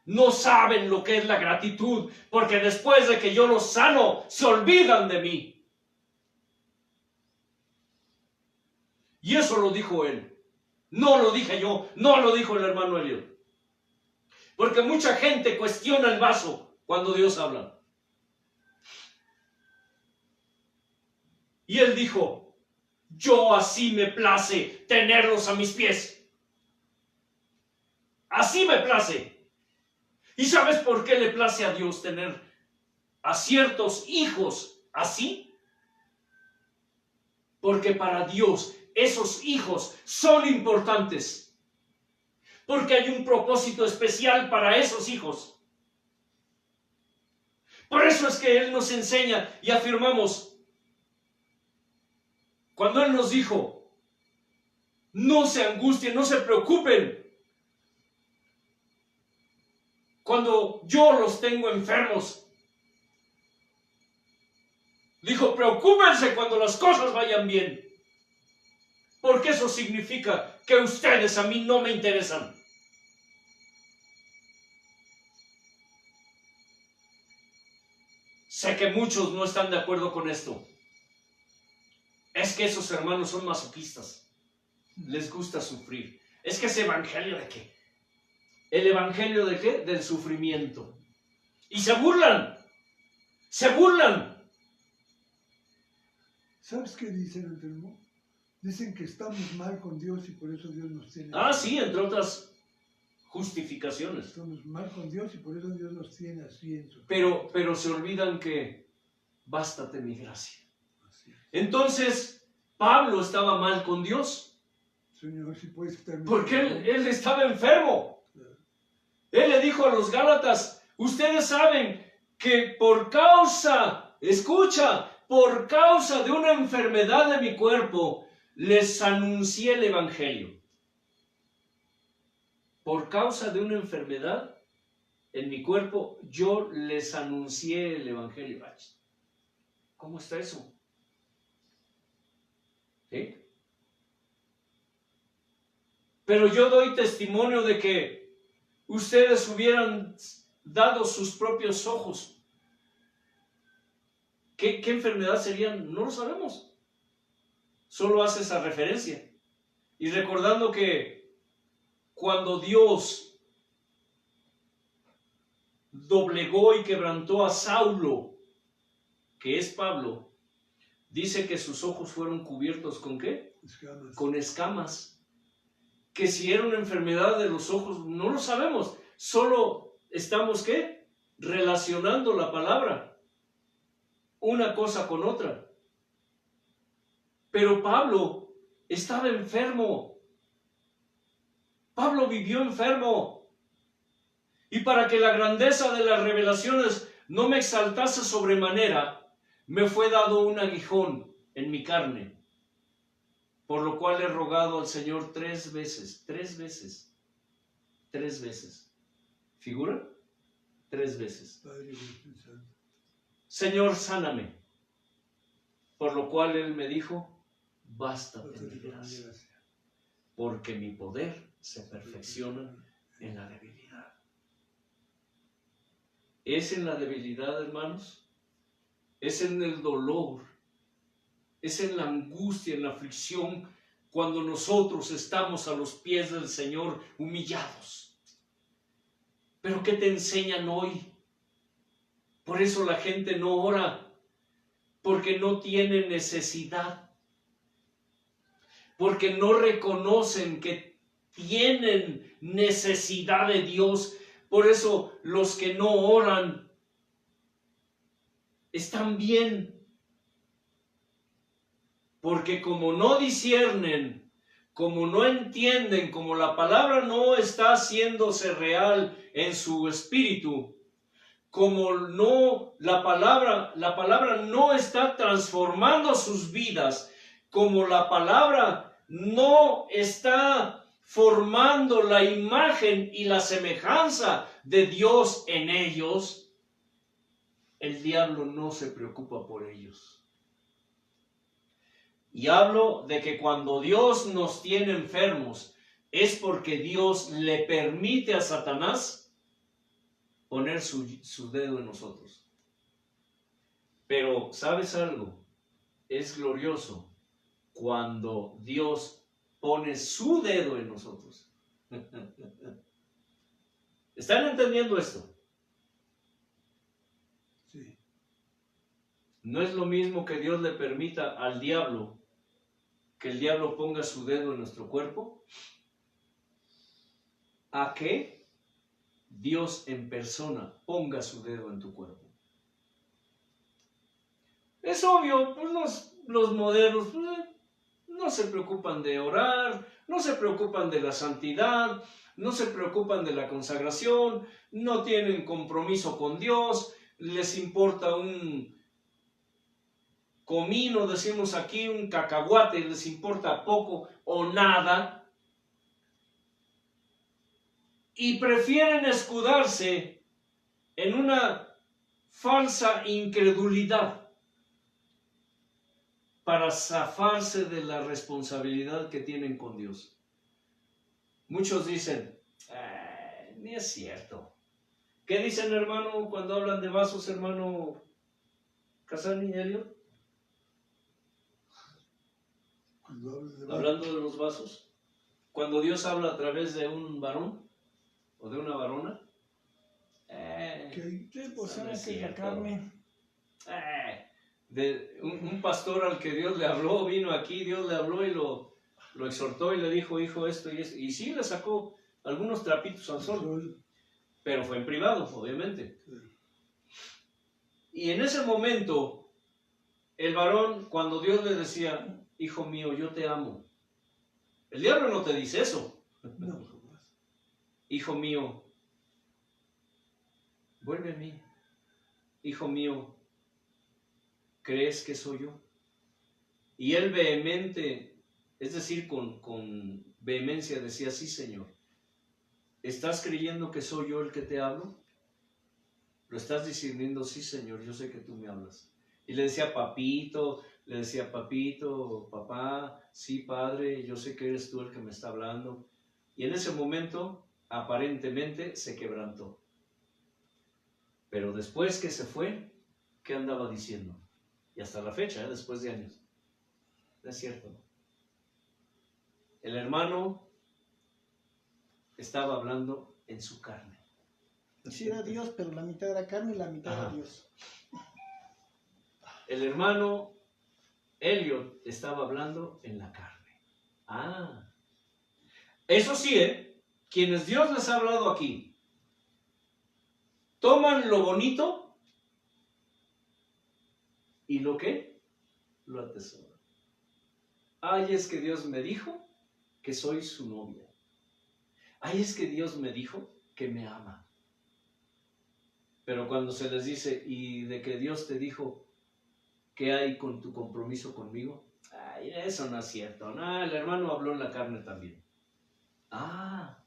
No saben lo que es la gratitud, porque después de que yo los sano, se olvidan de mí. Y eso lo dijo él. No lo dije yo, no lo dijo el hermano Elliot. Porque mucha gente cuestiona el vaso cuando Dios habla. Y él dijo, yo así me place tenerlos a mis pies. Así me place. ¿Y sabes por qué le place a Dios tener a ciertos hijos así? Porque para Dios esos hijos son importantes. Porque hay un propósito especial para esos hijos. Por eso es que Él nos enseña y afirmamos, cuando Él nos dijo, no se angustien, no se preocupen. Cuando yo los tengo enfermos, dijo, preocúpense cuando las cosas vayan bien. Porque eso significa que ustedes a mí no me interesan. Sé que muchos no están de acuerdo con esto. Es que esos hermanos son masoquistas. Les gusta sufrir. Es que ese evangelio de qué. ¿El evangelio de qué? Del sufrimiento. Y se burlan. Se burlan. ¿Sabes qué dicen, Antonio? Dicen que estamos mal con Dios y por eso Dios nos tiene. Ah, sí, entre otras justificaciones. Estamos mal con Dios y por eso Dios nos tiene así en su... Pero se olvidan que bástate mi gracia. Así es. Entonces, Pablo estaba mal con Dios. Señor, si puedes quitarme... Porque él estaba enfermo. Él le dijo a los Gálatas, ustedes saben que por causa, escucha, por causa de una enfermedad de mi cuerpo, les anuncié el evangelio. Por causa de una enfermedad en mi cuerpo, yo les anuncié el Evangelio. ¿Cómo está eso? ¿Sí? Pero yo doy testimonio de que ustedes hubieran dado sus propios ojos. ¿Qué enfermedad serían? No lo sabemos. Solo hace esa referencia. Y recordando que cuando Dios doblegó y quebrantó a Saulo, que es Pablo, dice que sus ojos fueron cubiertos ¿con qué? Escamas. Con escamas. Que si era una enfermedad de los ojos, no lo sabemos. Solo estamos ¿qué? Relacionando la palabra, una cosa con otra. Pero Pablo estaba enfermo. Pablo vivió enfermo. Y para que la grandeza de las revelaciones no me exaltase sobremanera, me fue dado un aguijón en mi carne, por lo cual he rogado al Señor 3 veces. ¿Figura? 3 veces. Padre, Espíritu Santo. Señor, sáname. Por lo cual Él me dijo, bástate mi gracia, porque mi poder se perfecciona en la debilidad. Es en la debilidad, hermanos, es en el dolor, es en la angustia, en la aflicción, cuando nosotros estamos a los pies del Señor humillados. Pero ¿qué te enseñan hoy? Por eso la gente no ora, porque no tiene necesidad, porque no reconocen que tienen necesidad de Dios. Por eso los que no oran están bien, porque como no disciernen, como no entienden, como la palabra no está haciéndose real en su espíritu, como no la palabra no está transformando sus vidas, como la palabra no está formando la imagen y la semejanza de Dios en ellos, el diablo no se preocupa por ellos. Y hablo de que cuando Dios nos tiene enfermos, es porque Dios le permite a Satanás poner su dedo en nosotros. Pero, ¿sabes algo? Es glorioso cuando Dios pone su dedo en nosotros. ¿Están entendiendo esto? Sí. No es lo mismo que Dios le permita al diablo que el diablo ponga su dedo en nuestro cuerpo, a que Dios en persona ponga su dedo en tu cuerpo. Es obvio, pues los modernos no se preocupan de orar, no se preocupan de la santidad, no se preocupan de la consagración, no tienen compromiso con Dios, les importa un comino, decimos aquí, un cacahuate, les importa poco o nada, y prefieren escudarse en una falsa incredulidad para zafarse de la responsabilidad que tienen con Dios. Muchos dicen, ni es cierto. ¿Qué dicen, hermano, cuando hablan de vasos, hermano Casani y Elio? Hablando de los vasos, cuando Dios habla a través de un varón o de una varona, Sí, pues que la carne. De un pastor al que Dios le habló, vino aquí, Dios le habló y lo exhortó y le dijo, hijo, esto y esto, y sí le sacó algunos trapitos al sol, pero fue en privado, obviamente. Y en ese momento, el varón, cuando Dios le decía, hijo mío, yo te amo, el diablo no te dice eso. No, jamás. Hijo mío, vuelve a mí. Hijo mío, ¿crees que soy yo? Y él vehemente, es decir, con vehemencia decía, sí, Señor. ¿Estás creyendo que soy yo el que te hablo? ¿Lo estás discerniendo? Sí, Señor, yo sé que tú me hablas. Y le decía, papito, papá, sí, Padre, yo sé que eres tú el que me está hablando. Y en ese momento, aparentemente, se quebrantó. Pero después que se fue, ¿qué andaba diciendo? Y hasta la fecha, después de años. No es cierto. El hermano estaba hablando en su carne. Sí era Dios, pero la mitad era carne y la mitad Ajá. era Dios. El hermano Elliot estaba hablando en la carne. Ah. Eso sí, quienes Dios les ha hablado aquí, toman lo bonito y lo que lo atesoran. Ay, es que Dios me dijo que soy su novia. Ay, es que Dios me dijo que me ama. Pero cuando se les dice, ¿y de que Dios te dijo qué hay con tu compromiso conmigo? Ay, eso no es cierto. No, el hermano habló en la carne también. Ah,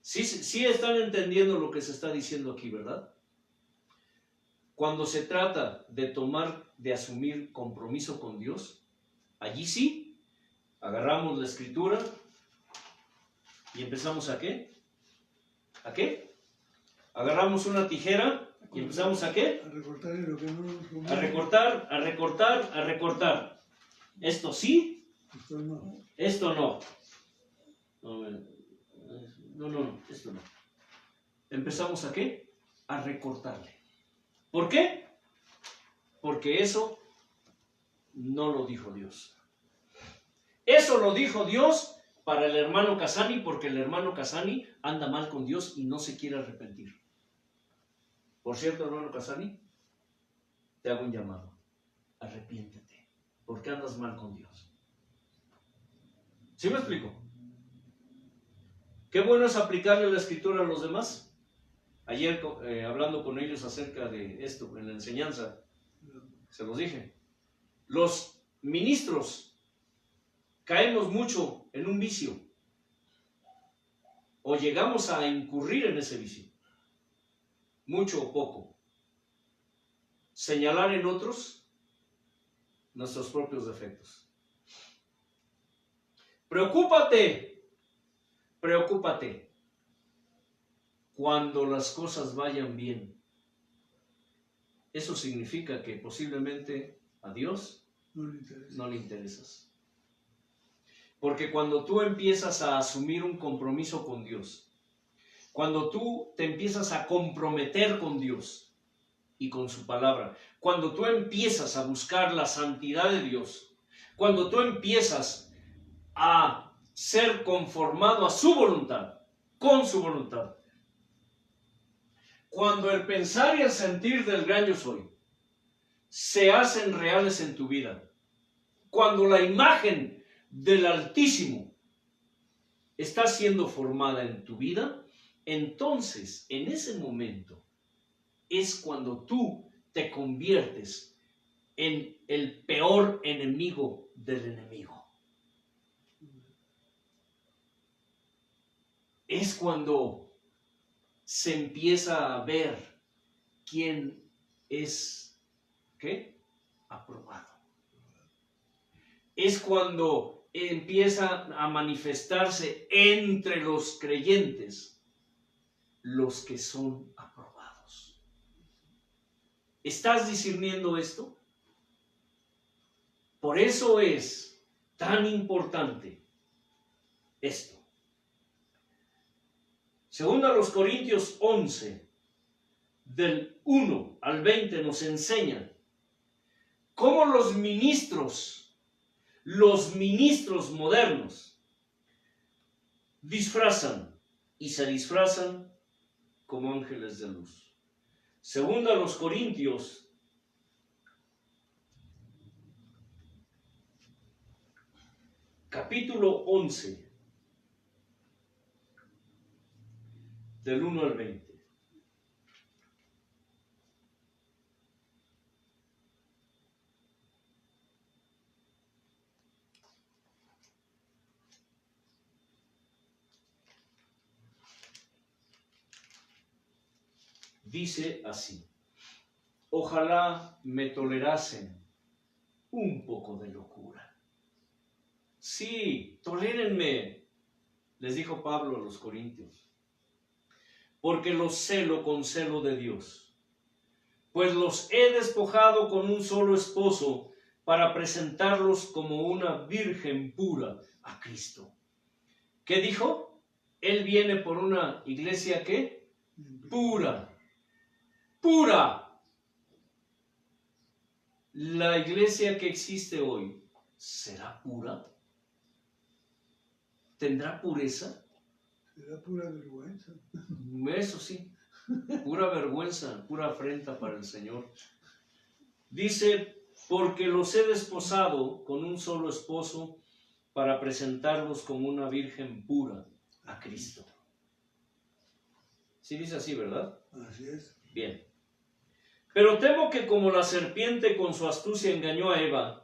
sí están entendiendo lo que se está diciendo aquí, ¿verdad? Cuando se trata de asumir compromiso con Dios, allí sí, agarramos la escritura y empezamos ¿a qué? ¿A qué? Agarramos una tijera y empezamos ¿a qué? A recortar lo que no nos conviene. A recortar. Esto sí, Esto no. esto no. No, esto no. Empezamos ¿a qué? A recortarle. ¿Por qué? Porque eso no lo dijo Dios. Eso lo dijo Dios para el hermano Casani, porque el hermano Casani anda mal con Dios y no se quiere arrepentir. Por cierto, hermano Casani, te hago un llamado. Arrepiéntete, porque andas mal con Dios. ¿Sí me explico? Qué bueno es aplicarle la escritura a los demás. Ayer, hablando con ellos acerca de esto, en la enseñanza, se los dije. Los ministros caemos mucho en un vicio o llegamos a incurrir en ese vicio, mucho o poco. Señalar en otros nuestros propios defectos. Preocúpate cuando las cosas vayan bien. Eso significa que posiblemente a Dios no le interesas. Porque cuando tú empiezas a asumir un compromiso con Dios, cuando tú te empiezas a comprometer con Dios y con su palabra, cuando tú empiezas a buscar la santidad de Dios, cuando tú empiezas a ser conformado a su voluntad, con su voluntad, cuando el pensar y el sentir del gran yo soy se hacen reales en tu vida, cuando la imagen del Altísimo está siendo formada en tu vida, entonces, en ese momento, es cuando tú te conviertes en el peor enemigo del enemigo. Es cuando se empieza a ver quién es, ¿qué? Aprobado. Es cuando empieza a manifestarse entre los creyentes los que son aprobados. ¿Estás discerniendo esto? Por eso es tan importante esto. Según a los Corintios 11, del 1 al 20 nos enseñan cómo los ministros modernos disfrazan y se disfrazan como ángeles de luz. Según a los Corintios, capítulo 11, del 1 al 20. dice así: ojalá me tolerasen un poco de locura. Sí, tolérenme, les dijo Pablo a los corintios, porque los celo con celo de Dios, pues los he despojado con un solo esposo para presentarlos como una virgen pura a Cristo. ¿Qué dijo? Él viene por una iglesia ¿qué? Pura. Pura. La iglesia que existe hoy, ¿será pura? ¿Tendrá pureza? Será pura vergüenza. Eso sí, pura vergüenza, pura afrenta para el Señor. Dice, porque los he desposado con un solo esposo para presentarlos como una virgen pura a Cristo. Sí dice así, ¿verdad? Así es. Bien. Pero temo que como la serpiente con su astucia engañó a Eva,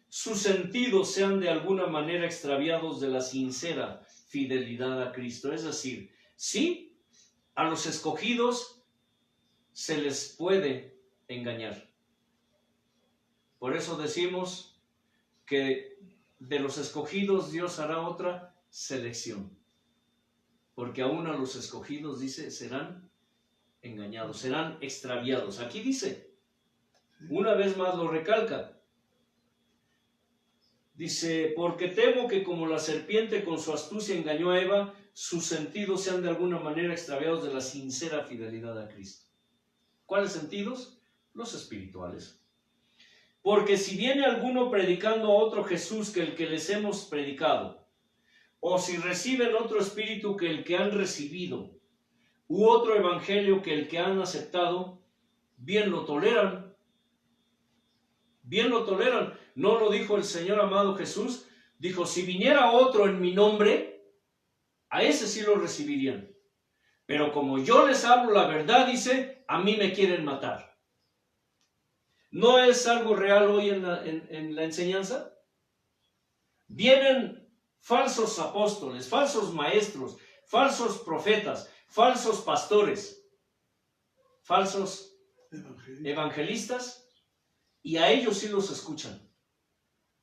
sus sentidos sean de alguna manera extraviados de la sincera fidelidad a Cristo. Es decir, sí, a los escogidos se les puede engañar. Por eso decimos que de los escogidos Dios hará otra selección. Porque aún a los escogidos, dice, serán engañados, serán extraviados. Aquí dice, una vez más lo recalca. Dice, porque temo que como la serpiente con su astucia engañó a Eva, sus sentidos sean de alguna manera extraviados de la sincera fidelidad a Cristo. ¿Cuáles sentidos? Los espirituales. Porque si viene alguno predicando a otro Jesús que el que les hemos predicado, o si reciben otro espíritu que el que han recibido, u otro evangelio que el que han aceptado, bien lo toleran. Bien lo toleran. ¿No lo dijo el Señor amado Jesús? Dijo, si viniera otro en mi nombre, a ese sí lo recibirían. Pero como yo les hablo la verdad, dice, a mí me quieren matar. ¿No es algo real hoy en la enseñanza? Vienen falsos apóstoles, falsos maestros, falsos profetas, falsos pastores, falsos evangelistas, y a ellos sí los escuchan.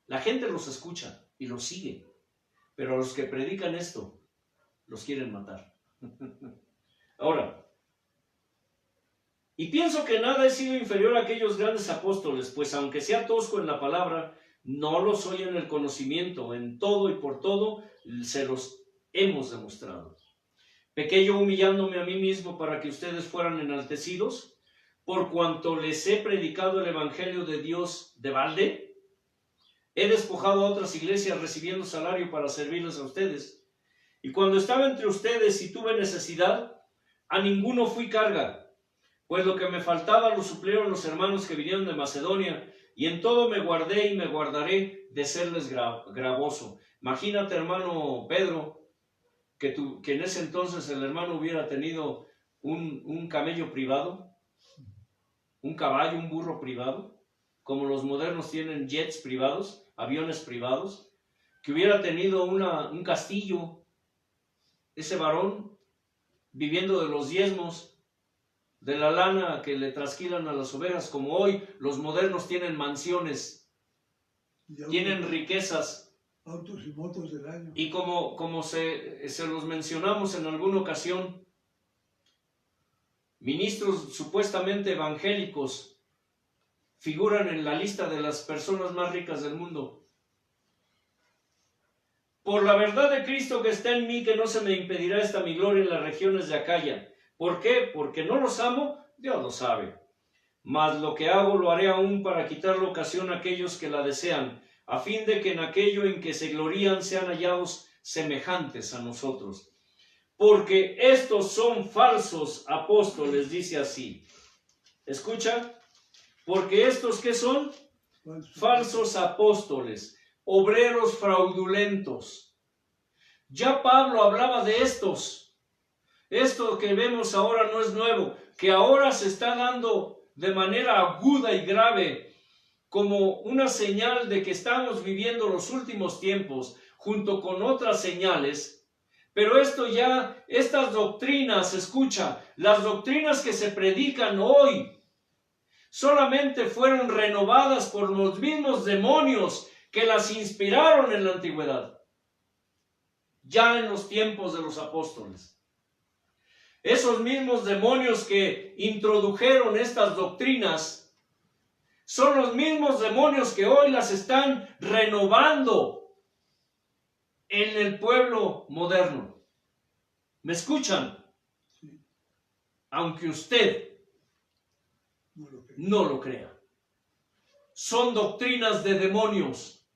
La gente los escucha y los sigue, pero a los que predican esto, los quieren matar. Ahora, y pienso que nada he sido inferior a aquellos grandes apóstoles, pues aunque sea tosco en la palabra, no lo soy en el conocimiento, en todo y por todo se los hemos demostrado. ¿Pequé yo humillándome a mí mismo para que ustedes fueran enaltecidos? Por cuanto les he predicado el evangelio de Dios de balde, he despojado a otras iglesias recibiendo salario para servirles a ustedes. Y cuando estaba entre ustedes y tuve necesidad, a ninguno fui carga, pues lo que me faltaba lo suplieron los hermanos que vinieron de Macedonia, y en todo me guardé y me guardaré de serles gravoso. Imagínate, hermano Pedro, que en ese entonces el hermano hubiera tenido un camello privado, un caballo, un burro privado, como los modernos tienen jets privados, aviones privados, que hubiera tenido un castillo, ese varón viviendo de los diezmos, de la lana que le trasquilan a las ovejas, como hoy los modernos tienen mansiones, tienen riquezas, autos y motos del año. y como se los mencionamos en alguna ocasión, ministros supuestamente evangélicos figuran en la lista de las personas más ricas del mundo. Por la verdad de Cristo que está en mí, que no se me impedirá esta mi gloria en las regiones de Acaya. ¿Por qué? Porque no los amo, Dios lo sabe. Mas lo que hago lo haré aún para quitar la ocasión a aquellos que la desean, a fin de que en aquello en que se glorían sean hallados semejantes a nosotros. Porque estos son falsos apóstoles, dice así. ¿Escucha? Porque estos, ¿qué son? Falsos apóstoles, obreros fraudulentos. Ya Pablo hablaba de estos. Esto que vemos ahora no es nuevo, que ahora se está dando de manera aguda y grave como una señal de que estamos viviendo los últimos tiempos, junto con otras señales. Pero estas doctrinas, escucha, las doctrinas que se predican hoy solamente fueron renovadas por los mismos demonios que las inspiraron en la antigüedad, ya en los tiempos de los apóstoles. Esos mismos demonios que introdujeron estas doctrinas son los mismos demonios que hoy las están renovando en el pueblo moderno. ¿Me escuchan? Sí. Aunque usted no lo crea. Son doctrinas de demonios.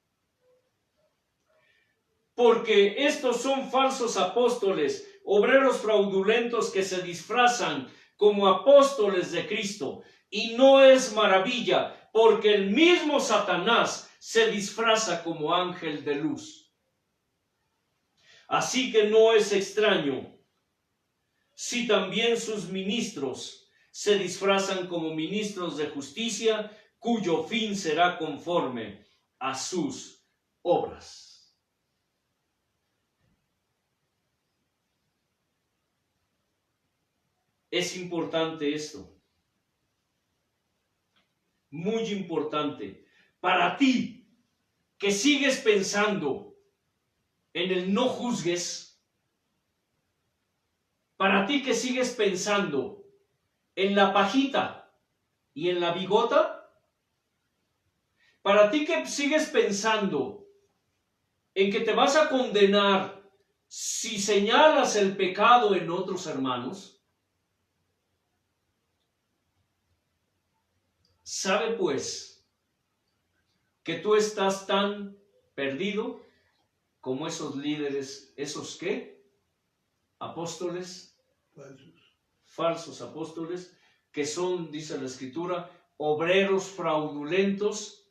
Porque estos son falsos apóstoles, obreros fraudulentos que se disfrazan como apóstoles de Cristo. Y no es maravilla, porque el mismo Satanás se disfraza como ángel de luz. Así que no es extraño si también sus ministros se disfrazan como ministros de justicia, cuyo fin será conforme a sus obras. Es importante esto. Muy importante. Para ti, que sigues pensando en el no juzgues. Para ti que sigues pensando en la pajita y en la bigota. Para ti que sigues pensando en que te vas a condenar si señalas el pecado en otros hermanos. Sabe pues que tú estás tan perdido como esos líderes, ¿esos qué? Apóstoles, falsos apóstoles, que son, dice la Escritura, obreros fraudulentos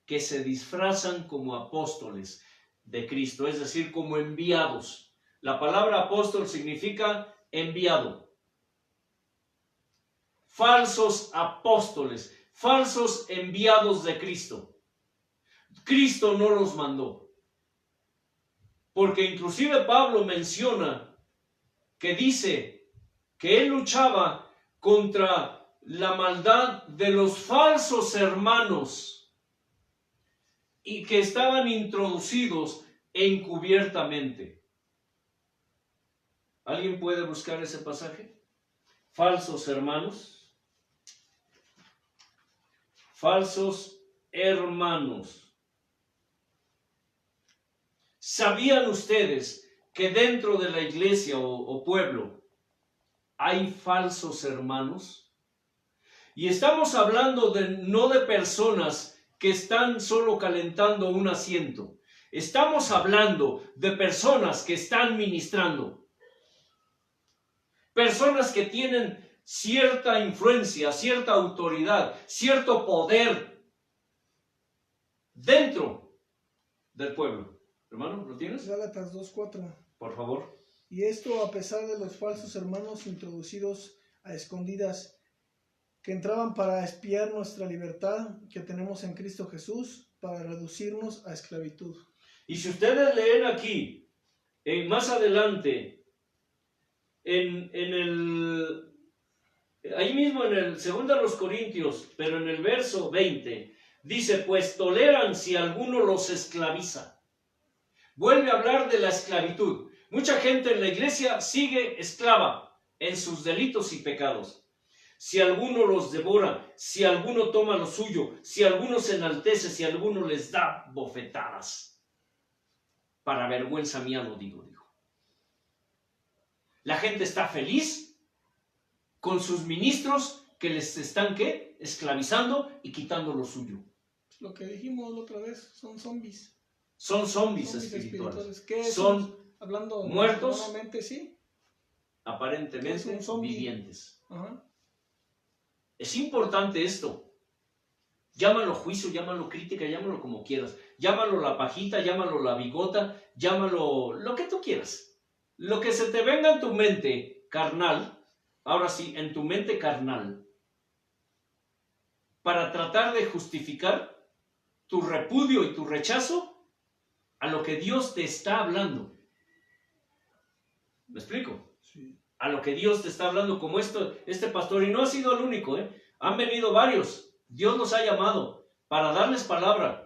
que se disfrazan como apóstoles de Cristo, es decir, como enviados. La palabra apóstol significa enviado. Falsos apóstoles, falsos enviados de Cristo. Cristo no los mandó. Porque inclusive Pablo menciona que dice que él luchaba contra la maldad de los falsos hermanos y que estaban introducidos encubiertamente. ¿Alguien puede buscar ese pasaje? Falsos hermanos. Falsos hermanos. ¿Sabían ustedes que dentro de la iglesia o pueblo hay falsos hermanos? Y estamos hablando no de personas que están solo calentando un asiento. Estamos hablando de personas que están ministrando. Personas que tienen cierta influencia, cierta autoridad, cierto poder dentro del pueblo. Hermano, ¿lo tienes? Gálatas 2:4. Por favor. Y esto a pesar de los falsos hermanos introducidos a escondidas, que entraban para espiar nuestra libertad que tenemos en Cristo Jesús, para reducirnos a esclavitud. Y si ustedes leen aquí, más adelante, ahí mismo en el 2 de los Corintios, pero en el verso 20, dice, pues toleran si alguno los esclaviza. Vuelve a hablar de la esclavitud. Mucha gente en la iglesia sigue esclava en sus delitos y pecados. Si alguno los devora, si alguno toma lo suyo, si alguno se enaltece, si alguno les da bofetadas. Para vergüenza mía lo digo, dijo. La gente está feliz con sus ministros que les están, ¿qué? Esclavizando y quitando lo suyo. Lo que dijimos la otra vez, son zombies. Son zombies espirituales. ¿Qué son hablando muertos, sí? aparentemente vivientes. Ajá. Es importante esto. Llámalo juicio, llámalo crítica, llámalo como quieras. Llámalo la pajita, llámalo la bigota, llámalo lo que tú quieras. Lo que se te venga en tu mente carnal, ahora sí, en tu mente carnal, para tratar de justificar tu repudio y tu rechazo a lo que Dios te está hablando. ¿Me explico? Sí. A lo que Dios te está hablando, como este pastor, y no ha sido el único, han venido varios. Dios los ha llamado para darles palabra.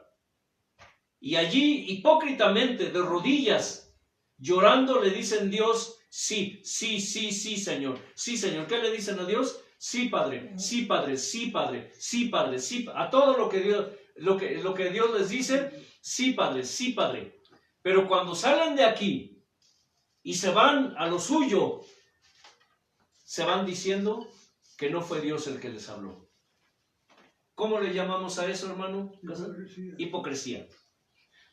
Y allí, hipócritamente, de rodillas, llorando, le dicen Dios, sí, sí, sí, sí, Señor. Sí, Señor. ¿Qué le dicen a Dios? Sí, Padre, sí, Padre, sí, Padre, sí, Padre, sí. A todo lo que Dios les dice, sí, Padre, sí, Padre. Pero cuando salen de aquí y se van a lo suyo, se van diciendo que no fue Dios el que les habló. ¿Cómo le llamamos a eso, hermano? Hipocresía.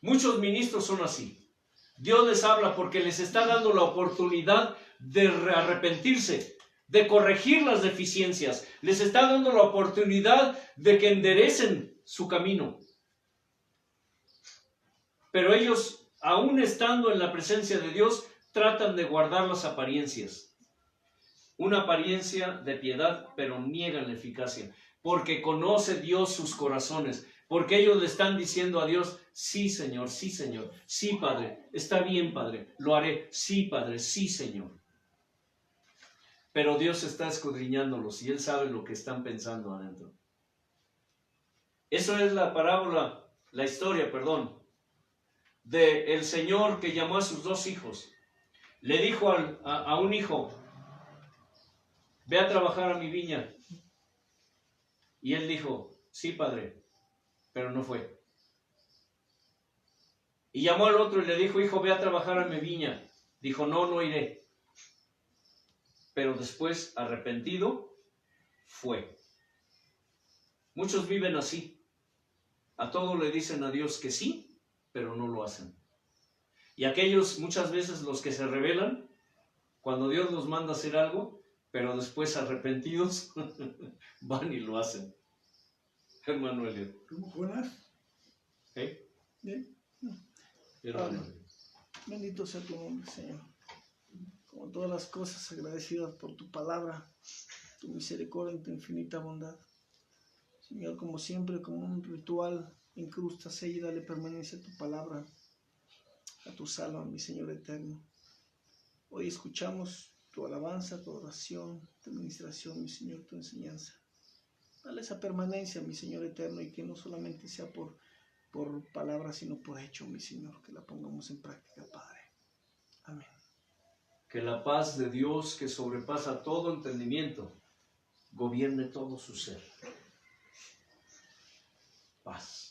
Muchos ministros son así. Dios les habla porque les está dando la oportunidad de arrepentirse, de corregir las deficiencias. Les está dando la oportunidad de que enderecen su camino. Pero ellos, aún estando en la presencia de Dios, tratan de guardar las apariencias. Una apariencia de piedad, pero niegan la eficacia. Porque conoce Dios sus corazones. Porque ellos le están diciendo a Dios, sí, Señor, sí, Señor, sí, Padre, está bien, Padre, lo haré, sí, Padre, sí, Señor. Pero Dios está escudriñándolos y Él sabe lo que están pensando adentro. Eso es la parábola, la historia, perdón, del Señor que llamó a sus dos hijos. Le dijo a un hijo, ve a trabajar a mi viña. Y él dijo, sí, Padre, pero no fue. Y llamó al otro y le dijo, hijo, ve a trabajar a mi viña. Dijo, no, no iré. Pero después, arrepentido, fue. Muchos viven así. A todo le dicen a Dios que sí, pero no lo hacen. Y aquellos, muchas veces los que se rebelan, cuando Dios los manda a hacer algo, pero después arrepentidos, van y lo hacen. Hermano Elliot. ¿Cómo Jonás? ¿Eh? Bien. Hermano. Bendito sea tu nombre, Señor. Como todas las cosas, agradecidas por tu palabra, tu misericordia y tu infinita bondad. Señor, como siempre, como un ritual, incrusta, sella y dale permanencia a tu palabra, a tu salva, mi Señor eterno. Hoy escuchamos tu alabanza, tu oración, tu administración, mi Señor, tu enseñanza. Dale esa permanencia, mi Señor eterno, y que no solamente sea por palabras, sino por hecho, mi Señor, que la pongamos en práctica, Padre. Amén. Que la paz de Dios, que sobrepasa todo entendimiento, gobierne todo su ser. Paz.